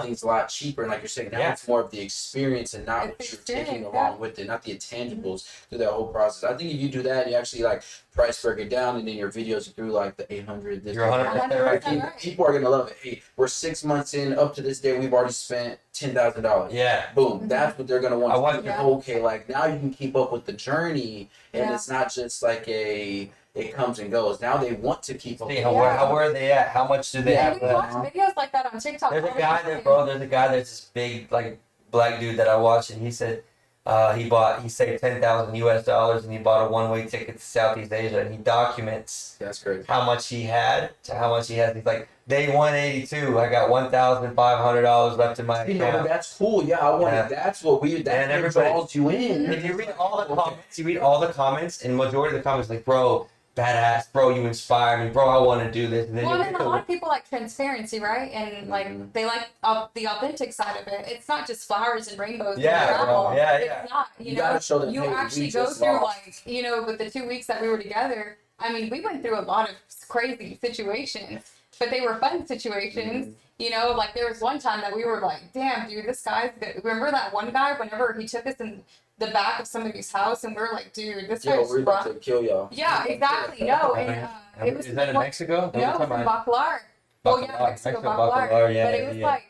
things a lot cheaper, and like you're saying, now it's more of the experience and not what you're taking along with it, not the intangibles through that whole process. I think if you do that, you actually like price break it down, and then your videos are through like the 800. This, You're 100% right. People are gonna love it. Hey, we're 6 months in. Up to this day, we've already spent $10,000. Yeah. Boom. That's what they're gonna want. Yeah. Okay, like now you can keep up with the journey, and it's not just like it comes and goes. Now they want to keep up. See, where are they at? How much do they have? We watch videos like that on TikTok. There's a guy there, bro. There's a guy that's this big, like, black dude that I watch, and he said he saved $10,000 and he bought a one-way ticket to Southeast Asia, and he documents how much he had to how much he has. He's like, day 182, I got $1,500 left in my account. That's cool. Yeah, I want it. That's what draws you in. If you read all the comments, and majority of the comments like, bro, badass, bro, you inspire me, bro, I want to do this. And then and a lot of people like transparency, right? And like they like the authentic side of it. It's not just flowers and rainbows. Yeah, bro. Yeah. It's not. You know, gotta show them, you actually go through like, with the 2 weeks that we were together. I mean, we went through a lot of crazy situations, but they were fun situations. Like there was one time that we were like, damn, dude, this guy's good. Remember that one guy, whenever he took us in the back of somebody's house, and we were like, dude, this guy's we're about to kill y'all. Yeah, exactly. No, and it was. Is that in Mexico? No, from Bacalar. Well, yeah, Mexico, Bacalar. Yeah, but it was like,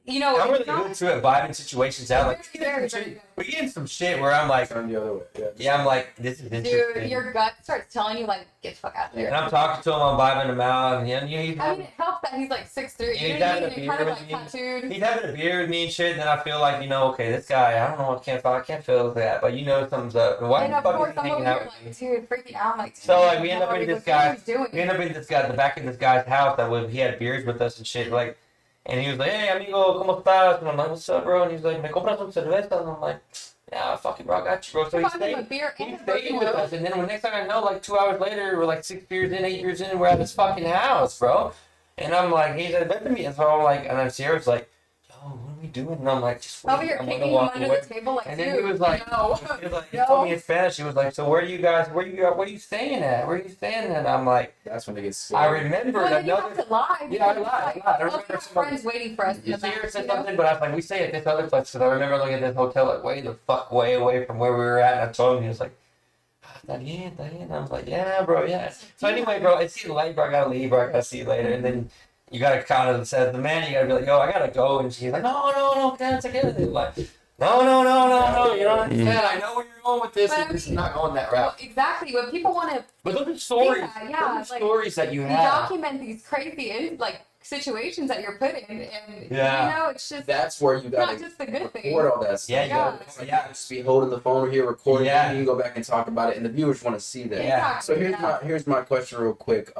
You know, I'm really it's not- good to it, vibing situations out. Like, Very, very good. we get in some shit where I'm like, Turn the other way. Yeah. yeah, I'm like, this is interesting. Dude, your gut starts telling you like, get the fuck out of here. And I'm talking to him, I'm vibing him out, and he's I mean, it helps that he's like 6'3". He's You know what I having mean? a You're kind of beer like with me. tattooed. He's having a beer with me and shit, and then I feel like, okay, this guy, I don't know, I can't feel that, but something's up. Why And the of fuck course, is he I'm hanging over out here with me? like, dude, freaking out. I'm like, So, like, dude, we end up in he's this like, guy, what he's doing. we end up in this guy, the back of this guy's house he had beers with us and shit, like, and he was like, hey, amigo, ¿cómo estás? And I'm like, what's up, bro? And he's like, ¿me compras un cerveza? And I'm like, yeah, fuck you, bro, I got you, bro. So he Bought him a stayed, beer he and a stayed burrito. with us, and then the next thing I know, like 2 hours later, we're like 6 beers in, 8 beers in, and we're at his fucking house, bro. And I'm like, he's like, let me, and so I'm like, and then Sierra's like, yo, what are we doing? And I'm like, just wait, Over here I'm kicking gonna him walk under away. the table like, And dude, then he was like, no. he told me in Spanish, he was like, so where are you staying at? Where are you staying at? And I'm like, That's when it gets I scary. remembered Well, then you have another. to lie. Yeah, I because lied, it's I lied. I Like, remember our somebody- friends waiting for us in the Sierra back, said you know? something, but I was like, we stay at this other place, because I remember looking at this hotel like way the fuck way away from where we were at, and I told him, he was like, está bien. And I was like, yeah, bro, yeah. So anyway, bro, I see you later, bro, I gotta leave, bro, I gotta see you later, and then you gotta kind of say the man, you gotta be like, yo, I gotta go, and she's like, no, can't take it. Like, no, you don't understand. I know where you're going with this, But I and this is mean- not going that Well, route. exactly. When people want to But those are stories. Yeah, those are like, stories that you you have. document these crazy situations that you're put in, and Yeah. it's just That's where you not gotta just the good things. record all that stuff. Yeah, you gotta- It's like you just be holding the phone here, recording, Yeah. and you can go back and talk about it, and the viewers want to see that. Yeah. So here's my question real quick.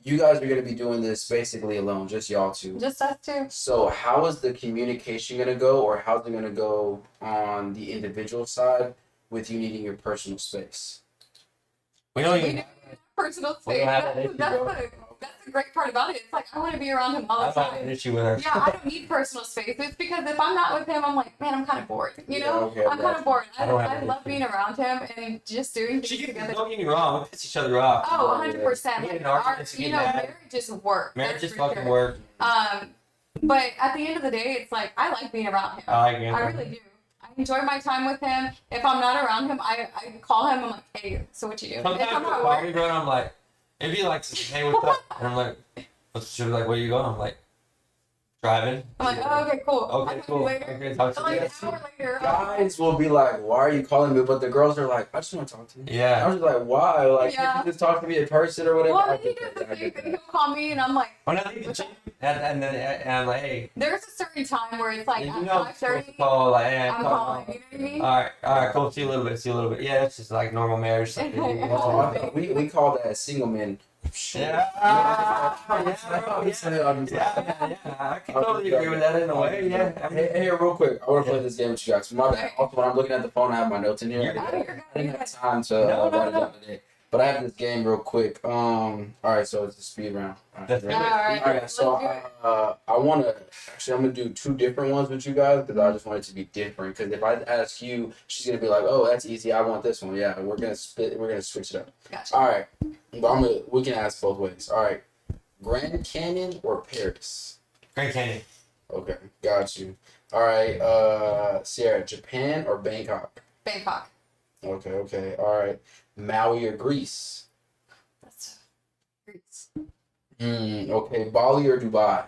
You guys are gonna be doing this basically alone, just y'all two. Just us two. So how is the communication gonna go, or how's it gonna go on the individual side with you needing your personal space? We don't We even. do have personal We space. don't have that issue, bro. That's the great part about it. It's like I want to be around him all I'm the not an time. issue with her. Yeah, I don't need personal space. It's because if I'm not with him, I'm like, man, I'm kind of bored. You Yeah, know, okay, I'm kind gotcha. of bored. I don't have I that love issue. being around him and just doing She things gets, together. don't get me wrong, we piss each other off. Oh, 100%. We get in Like, arguments, we you get know, mad. marriage is work. Marriage that's just for fucking sure. work. But at the end of the day, it's like I like being around him. I like being I around really do. I enjoy my time with him. If I'm not around him, I call him. I'm like, hey, so what you do? Sometimes If I'm he'll at call work, me, bro, and I'm like, if he likes, hey, what's up? And I'm like, she'll be like, where you going? I'm like, driving. I'm like, oh, okay, cool. I'll Okay, talk to you cool. later. Okay, talk to And you like later. an hour later, Guys will be like, "Why are you calling me?" But the girls are like, "I just want to talk to you." Yeah. I was just like, "Why? Like, Yeah. you just talk to me in person or whatever." well, I then he get does that, the I same get thing. that. He'll call me, and I'm like, When I leave the gym, and then I'm like, hey, there's a certain time where it's like you at know, I'm supposed 5:30. to call, like, hey, I'm calling. You know what I mean? All right, cool. See you a little bit. Yeah, it's just like normal marriage. stuff. Oh, I thought we call that single men. Yeah. Yeah. I can totally agree with that in a way. Yeah. I mean, Hey, real quick, I want to play this game with you guys. My bad. Also, when I'm looking at the phone, I have my notes in here. You're I good. You're didn't good. have time to No, write it down today. But I have this game real quick. All right, so it's a speed round. All right, That's ready? good. All right. All right, so Let's do it. I want to actually I'm gonna do two different ones with you guys because I just want it to be different. Because if I ask you, she's gonna be like, "Oh, that's easy. I want this one." Yeah, we're gonna switch it up. Gotcha. All right, but we can ask both ways. All right, Grand Canyon or Paris? Grand Canyon. Okay, got you. All right, Sierra, Japan or Bangkok? Bangkok. Okay. All right, Maui or Greece? That's Greece. Okay, Bali or Dubai?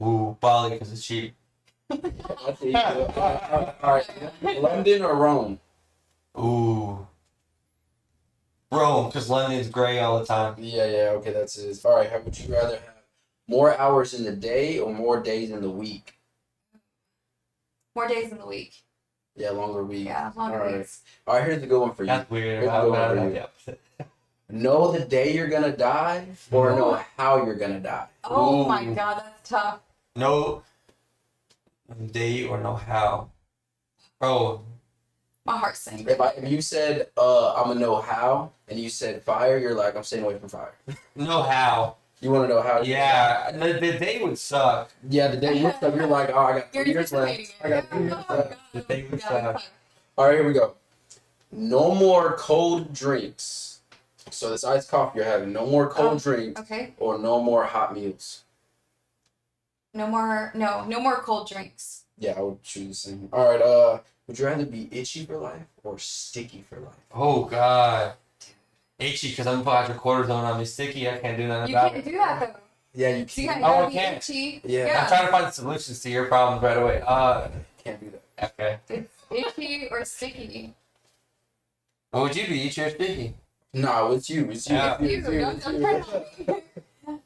Ooh, Bali because it's cheap. That's it. All right, London or Rome? Ooh. Rome, because London's gray all the time. Yeah, okay, that's it. All right, how would you rather have more hours in the day or more days in the week? More days in the week. Yeah, longer week. Yeah, longer All right. weeks. All right, here's a good one for you. That's weird. Here's a I good would one for have you. the opposite. Know the day you're gonna die or know how you're gonna die? Oh Ooh. my god, that's tough. No day or no how. Bro, My heart's sinking. If you said I'm gonna know how and you said fire, you're like I'm staying away from fire. no how. You want to know how? Yeah, the day would suck. Yeah, the day you're stuck, you're like, oh, I got 3 You're years anticipating left. it. I got 3 years Oh, left. God. The day would Yeah, suck. that's tough. All right, here we go. No more cold drinks. So this iced coffee you're having, no more cold drinks Okay. or no more hot meals. No more cold drinks. Yeah, I would choose the same. All right, would you rather be itchy for life or sticky for life? Oh, God. Itchy, because I'm 5 quarters on me sticky. I can't do nothing You about can't it. do that though. Yeah, you See can't. how Oh, you gotta I be itchy? Yeah. I'm trying to find solutions to your problems right away. Can't do that. Okay. It's itchy or sticky. What would you be? Eat your sticky. No, it's you. It's you. Yeah. It's you. You, It's you. don't It's try you. to.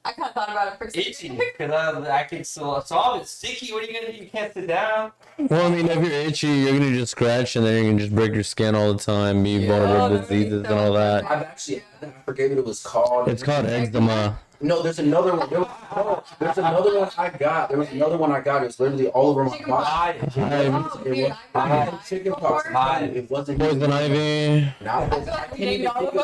I kind of thought about it for a second. Itchy. Because I'm acting so it's sticky. What are you going to do? You can't sit down. Well, I mean, if you're itchy, you're gonna just scratch, and then you're gonna just break your skin all the time, be Yeah. vulnerable Oh, to that'd be diseases so and all that. I've actually, I forget what it was called. It's called eczema. No, there's another one. There's another one I got. There was another one I got. It was literally all over my Chicken body. pox. Hive, Oh, dude, It I had got chicken mine pox. before. It wasn't poison ivy. Now, I feel like we named all of them.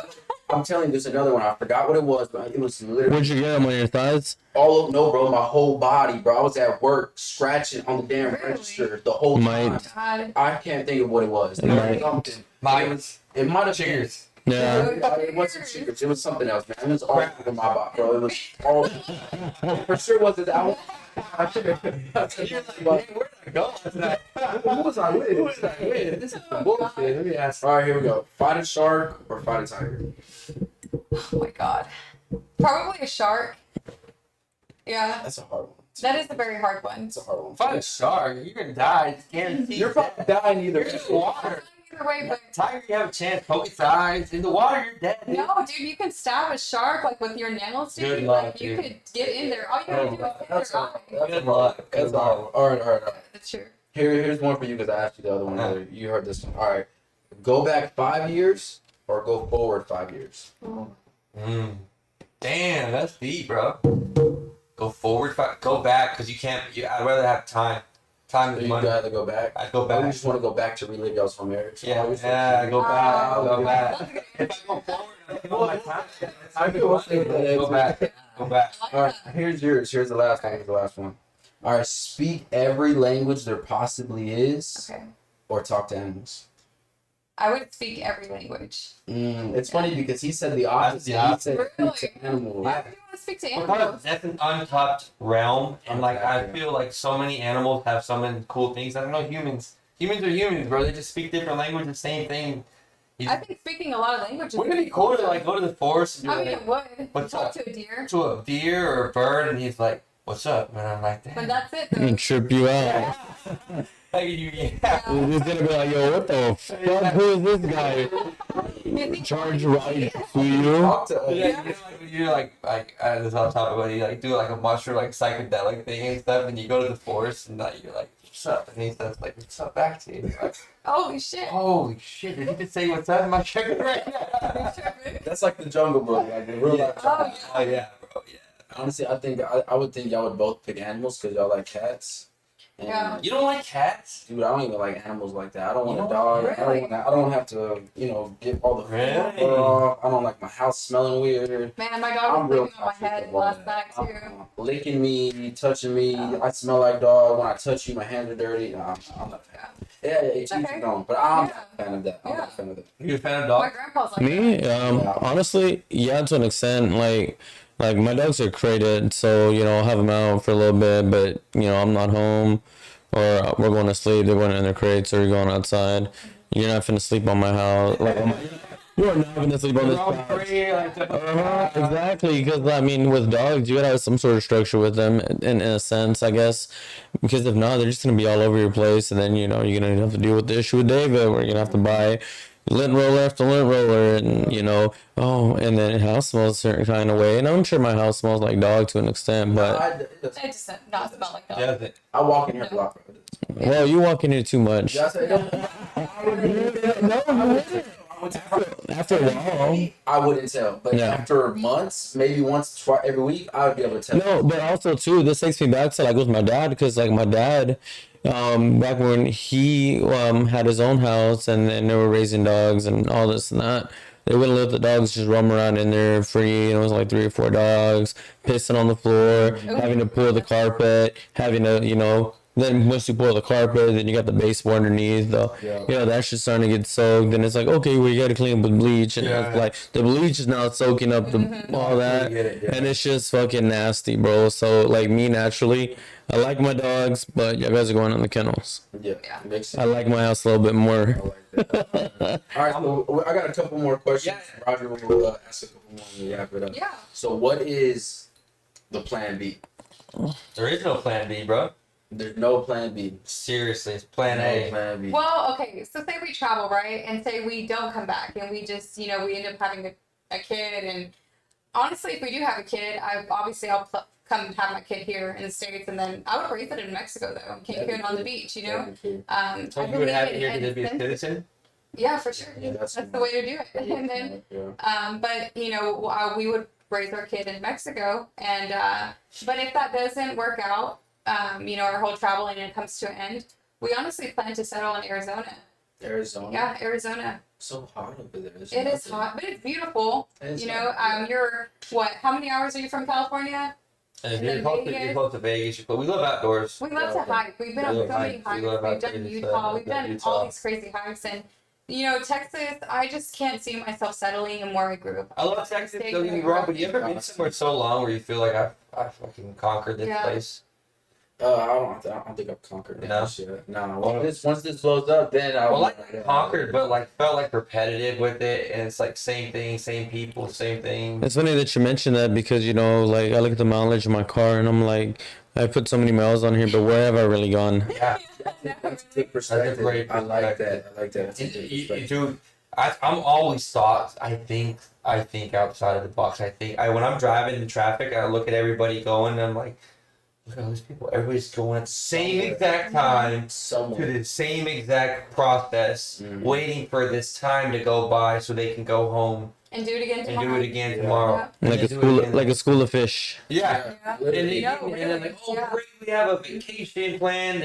I'm telling you, there's another one. I forgot what it was, but it was literally Where'd you get them, on your thighs? all of no, bro. My whole body, bro. I was at work scratching on the damn Really? register the whole time. Might. God. I can't think of what it was. It might. Something. Mine was It might have been. chiggers. Yeah. It wasn't chickens. It was something else, man. It was all over my body, bro. It was all. For sure wasn't that one. I should have. You're like, man, where did I go last night? Who was I with? Who did I win? This is some bullshit. Let me ask. All right, here we go. Fight a shark or fight a tiger? Oh my God. Probably a shark. Yeah, That's a hard one. that is a very hard one. That's a hard one. Fight a shark. You're going to die. It's guaranteed. You're probably dying either. You're in the water. Either way, but Tiger, you have a chance. Poke its eyes. In the water, you're dead. Dude. no, dude, you can stab a shark like with your nails, dude. Good luck, Like you dude. could get in there. All you gotta do is hit That's their hard. eye. Good luck. That's Good hard. luck. All right. That's true. Here's one for you because I asked you the other one earlier. You heard this one. All right. Go back 5 years or go forward 5 years. Damn, that's deep, bro. Go forward, go back, because you can't. I'd rather have time. Time So is you money. gotta go back. I'd go I back. just want to go back to relive y'all's whole marriage. Yeah, Always go back. Go back. That's a good If I go forward, I can go my time. I feel okay with that Go back. Go back. I like All right, that. here's yours. Here's the last one. Here's the last one. All right, speak every language there possibly is, Okay. or talk to animals. I would speak every language. It's funny because he said the opposite. Yeah. He said Really? speak to animals. Why would you want to speak to animals? That's an untapped realm, and like I feel like so many animals have so many cool things. I don't know humans. Humans are humans, bro. They just speak different languages, the same thing. I think speaking a lot of languages. Wouldn't it be cool to like go to the forest and I be mean, like, it would. What's Talk up? to a deer. to a deer or a bird, and he's like, "What's up?" And I'm like, But "Damn." that's it, And though. trip you out. Like, yeah. He's gonna be like, yo, what the fuck? Who is this guy? You think- Charge right to you? Talk to Yeah, you know, like when you're like this is on top of it. You like do like a mushroom like psychedelic thing and stuff, and you go to the forest and like you're like, "What's up?" And he says like, "What's up?" back to you. Like, Holy shit. holy shit! Did he just say what's up? Am I checking right now? That's like the Jungle Book, like the real life. Oh, yeah. Oh yeah, bro. Yeah. Honestly, I think I would think y'all would both pick animals because y'all like cats. And Yeah. You don't like cats? Dude, I don't even like animals like that. I don't want You a don't? dog. Really? I don't have to, get all the Really? fur off. I don't like my house smelling weird. Man, my dog I'm was real sleeping on my toxic head about last that. night, too. Licking me, touching me. I smell like dog. When I touch you, my hands are dirty. No, I'm not a fan. Yeah, it's each Okay. his own. But I'm Yeah. not a fan of that. I'm Yeah. not a fan of that. You a fan of My dogs? grandpa's like Me, that. honestly, yeah, to an extent. Like my dogs are crated, so I'll have them out for a little bit, but I'm not home, or we're going to sleep. They're going in their crates, or you're going outside. You're not finna sleep on my house. You're not finna sleep on this couch. Exactly, because with dogs, you gotta have some sort of structure with them, in a sense, I guess. Because if not, they're just gonna be all over your place, and then you're gonna have to deal with the issue with David. We're gonna have to buy lint roller after lint roller, and and then house smells a certain kind of way. And I'm sure my house smells like dog to an extent, but It just not smell like that. Does it? I walk in here a lot. well, you walk in here too much. Did I say After a while. I wouldn't tell, but Yeah. after months, maybe once, twice every week, I would be able to tell. No, but also too, this takes me back to with my dad, because my dad, back when he had his own house and they were raising dogs and all this and that, they wouldn't let the dogs just roam around in there free. It was like 3 or 4 dogs pissing on the floor, having to pull the carpet, having to then once you pull the carpet, then you got the baseboard underneath. That's just starting to get soaked. And it's like, okay, well, you got to clean up with bleach. And it's like the bleach is now soaking up all that. And it's just fucking nasty, bro. So, me, naturally, I like my dogs, but you guys are going on the kennels. Yeah, makes sense. I like my house a little bit more. All right, so I got a couple more questions. Roger will ask a couple more when we wrap it up. Yeah. So, what is the plan B? There is no plan B, bro. There's no plan B. Seriously, it's plan No A. plan B. Well, okay, so say we travel, right? And say we don't come back and we just, we end up having a kid. And honestly, if we do have a kid, I'll come have my kid here in the States, and then I would raise it in Mexico, though. Cancun on the beach, So you would have it here to be a citizen? Yeah, for sure. Yeah, that's the way to do it. And then, Yeah. but we would raise our kid in Mexico, and but if that doesn't work out, our whole traveling and it comes to an end, we honestly plan to settle in Arizona. Arizona. Yeah, Arizona. So hot over there. It is hot, but it's beautiful. You're what? How many hours are you from California? And And you're then close, Vegas. you're close to Vegas, but we love outdoors. We love to hike. We've been on so many hikes. We love We've done hikes, Utah. We've done Utah. all these crazy hikes, and Texas. I just can't see myself settling in where I grew up. I love Texas, don't get me wrong, but you ever been somewhere so long where you feel like I fucking conquered this place? I don't think I've conquered that No? shit. No. Once this blows up, then I'll. Well, conquered, but felt like repetitive with it, and it's like same thing, same people, same thing. It's funny that you mentioned that because, I look at the mileage of my car and I'm like, I put so many miles on here, but where have I really gone? Yeah, That's a good perspective. great I like that. perspective. That's a good perspective. Dude, I'm always thought. I think outside of the box. When I'm driving in traffic, I look at everybody going, and I'm like, look at all these people. Everybody's going at the same exact time to the same exact process, waiting for this time to go by so they can go home And do it again and tomorrow. do it again tomorrow. Yeah. And Like a school of fish. Yeah. Yeah. And then like, oh great, we have a vacation planned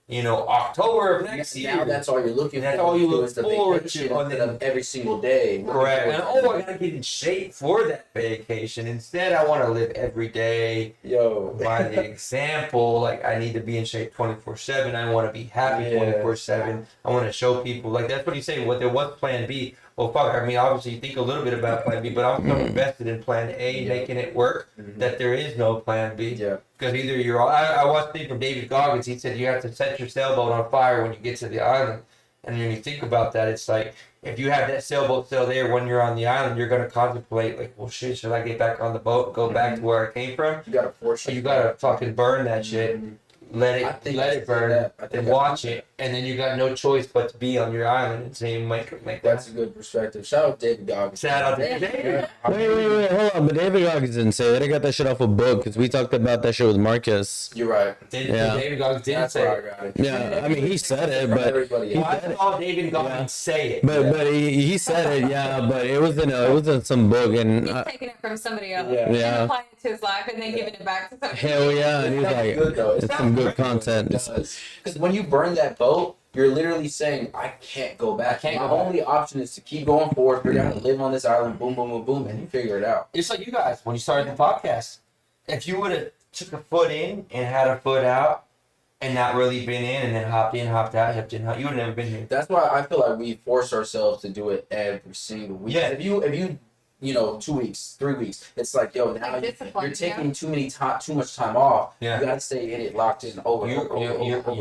in October of next year. Now that's all you're looking That's for. all you look is the forward vacation to. instead of every single day. Correct. And I gotta get in shape for that vacation. Instead, I want to live every day Yo. by the example. Like I need to be in shape 24/7. I want to be happy 24/7. I want to show people. Like that's what you say. What there was Plan B. Well, fuck. I mean, obviously, you think a little bit about Plan B, but I'm so invested in Plan A, making it work, that there is no Plan B. Yeah. Because either you're all. I watched the thing from David Goggins. He said you have to set your sailboat on fire when you get to the island. And when you think about that, it's like if you have that sailboat still there when you're on the island, you're gonna contemplate like, well, shit, should I get back on the boat, and go back to where I came from? You gotta force it. You gotta fucking burn that shit. Let it burn and watch it, and then you got no choice but to be on your island and say make That's a good perspective. Shout out David Goggins. Shout out to David. Wait, hold on. But David Goggins didn't say that. I got that shit off a book because we talked about that shit with Marcus. You're right. David Goggins didn't That's say where I it. got it. Yeah, I mean, he said it, but everybody. Well, I saw David Goggins say it. but he said it, yeah. But it was in some book, and He's taking it from somebody else Yeah. and Yeah. applying it to his life and then giving it back to somebody. hell yeah, and he was That's like, good, though. it's some good content. Because when you burn that boat, you're literally saying, I can't go back. I can't My go back. only option is to keep going forward, figure out how to live on this island, boom, boom, boom, boom, and you figure it out. It's like you guys when you started the podcast. If you would have took a foot in and had a foot out, and not really been in, and then hopped in, hopped out, you would have never been here. That's why I feel like we force ourselves to do it every single week. Yeah. If you 2 weeks, 3 weeks, it's like, yo, now Like discipline, you're taking too much time off. Yeah. You gotta stay in it, locked in over.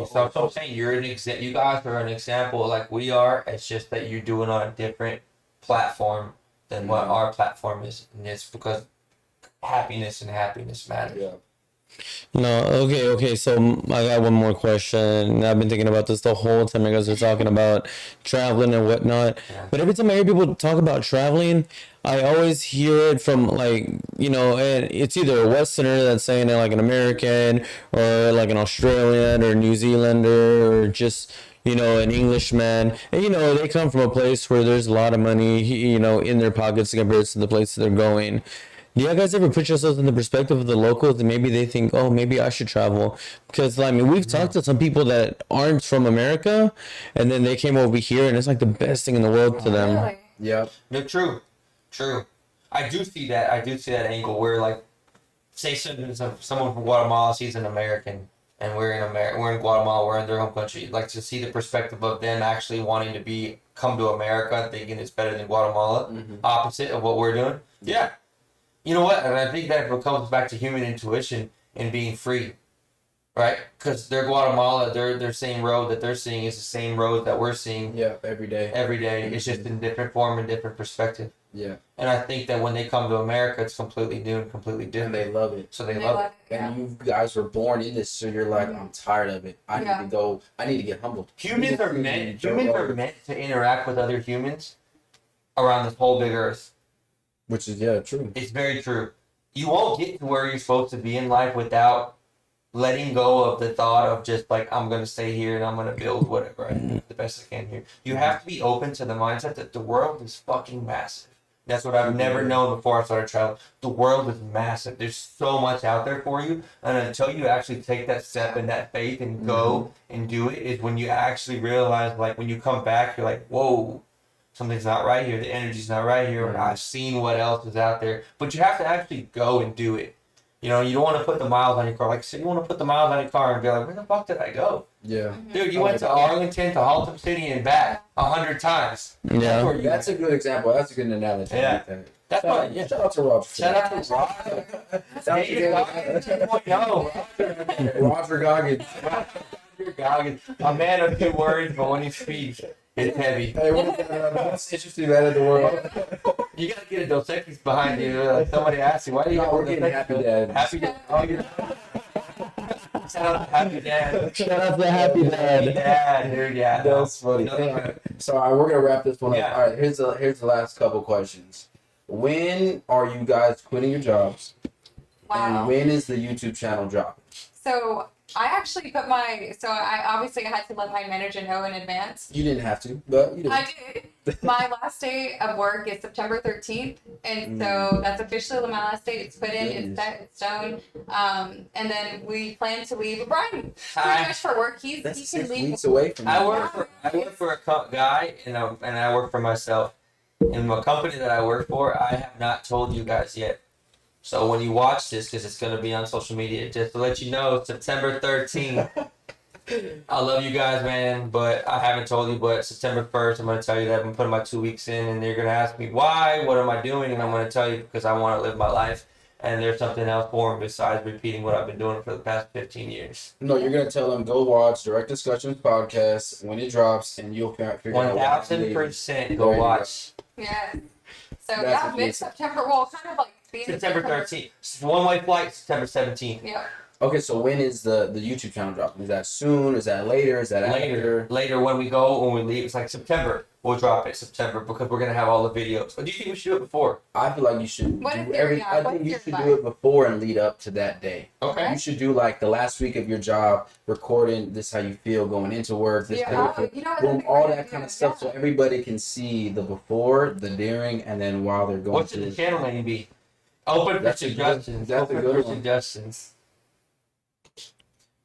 So I'm saying you're an you guys are an example like we are. It's just that you're doing on a different platform than what our platform is, and it's because happiness matters. Yeah. No, okay. So I got one more question. I've been thinking about this the whole time you guys are talking about traveling and whatnot. Yeah. But every time I hear people talk about traveling, I always hear it from and it's either a Westerner that's saying it like an American or like an Australian or New Zealander or just an Englishman. And, they come from a place where there's a lot of money, in their pockets compared to the place they're going. Do you guys ever put yourselves in the perspective of the locals and maybe they think, oh, maybe I should travel? Because, we've talked to some people that aren't from America and then they came over here and it's like the best thing in the world to them. Really? Yeah. No, true. I do see that angle where like, say someone from Guatemala sees an American, and we're in Guatemala, we're in their home country. Like to see the perspective of them actually wanting to come to America, thinking it's better than Guatemala, opposite of what we're doing. Yeah. You know what? And I think that comes back to human intuition and being free, right? Because they're Guatemala, their same road that they're seeing is the same road that we're seeing. Yeah, every day. Every day. It's just in different form and different perspective. Yeah. And I think that when they come to America, it's completely new and completely And different. they love it. So they love it. And you guys were born in this, so you're like, I'm tired of it. I need to go. I need to get humbled. Humans are meant to interact with other humans around this whole big earth. Which is true. It's very true. You won't get to where you're supposed to be in life without letting go of the thought of just like, I'm going to stay here and I'm going to build whatever I do the best I can here. You have to be open to the mindset that the world is fucking massive. That's what I've never known before I started traveling. The world is massive. There's so much out there for you. And until you actually take that step and that faith and go and do it, is when you actually realize, like, when you come back, you're like, whoa, something's not right here. The energy's not right here. I've seen what else is out there. But you have to actually go and do it. You know, you don't want to put the miles on your car. Like, so you want to put the miles on your car and be like, where the fuck did I go? Yeah. Dude, you went to Arlington, to Haltom City, and back 100 times. Yeah. That's a good example. That's a good analogy. Yeah. That's why. Shout out to Roger. Shout out to Roger. David Goggins 2.0. Roger Goggins. Roger Goggins. A man of few words, but when he speaks, it's heavy. Hey, what is that? Most interesting man in the world. You gotta get a Dos Equis behind you. Somebody asks you, why do you We're getting Happy Dad. Happy Dad. Oh, you're... Shout out to Happy Dad. Shout out to Happy Happy Dad. Dad, dude. Yeah. That's funny. So, all right, we're gonna wrap this one up. Yeah. All right, here's the last couple questions. When are you guys quitting your jobs? Wow. And when is the YouTube channel dropping? So I actually put I obviously had to let my manager know in advance. You didn't have to, but you did. I did. My last day of work is September 13th, and so that's officially my last day. It's put in, it's set, it's stone. And then we plan to leave. Brian, pretty much for work, he can 6 leave. weeks away from I work for a guy, and I work for myself. In the company that I work for, I have not told you guys yet. So when you watch this, because it's going to be on social media, just to let you know, September 13th. I love you guys, man, but I haven't told you. But September 1st, I'm going to tell you that I'm putting my 2 weeks in, and you're going to ask me why, what am I doing, and I'm going to tell you because I want to live my life. And there's something else for me besides repeating what I've been doing for the past 15 years. No, you're going to tell them, go watch Direct Discussions podcast when it drops, and you'll figure out. 1,000% go watch. Yeah. So That's yeah, amazing. mid-September. Well, kind of like the end of September 13th. One-way flight, September 17th. Yeah. Okay, so when is the YouTube channel dropping? Is that soon? Is that later? Is that after? Later when we go, when we leave, it's like September. We'll drop it September because we're gonna have all the videos. But do you think we should do it before? I feel like you should What do is every. your- I what's think you your should advice? do it before and lead up to that day. Okay. You should do like the last week of your job, recording this how you feel going into work, this Yeah, how you feel, you know what, boom, that's a all great that kind idea, of stuff, so yeah. everybody can see the before, the during, and then while they're going What through. should the channel name be? Open for That's a good- suggestions. that's a Open good for one. suggestions.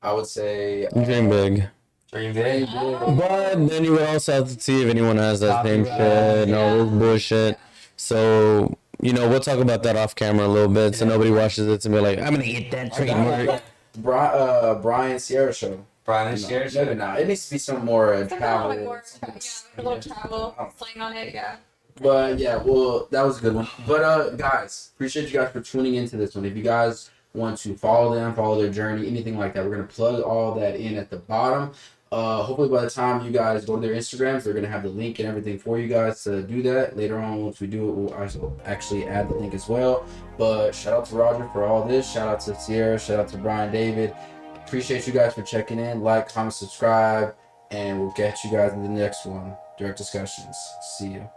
I would say. Dream big. Dream big. But then you would also have to see if anyone has that same shit and all this bullshit. So, we'll talk about that off camera a little bit so nobody watches it and be like, I'm going to get that trademark. Brian Ciera show. Brian No, Ciera maybe not. It needs to be some more Something travel. a little travel slang on it, yeah. But yeah, well, that was a good one. But guys, appreciate you guys for tuning into this one. If you guys want to follow them, follow their journey, anything like that, we're gonna plug all that in at the bottom. Hopefully by the time you guys go to their Instagrams, they're gonna have the link and everything for you guys to do that. Later on, once we do it, we'll also actually add the link as well. But shout out to Roger for all this. Shout out to Ciera. Shout out to Brian David. Appreciate you guys for checking in. Like, comment, subscribe, and we'll catch you guys in the next one. Direct Discussions. See you.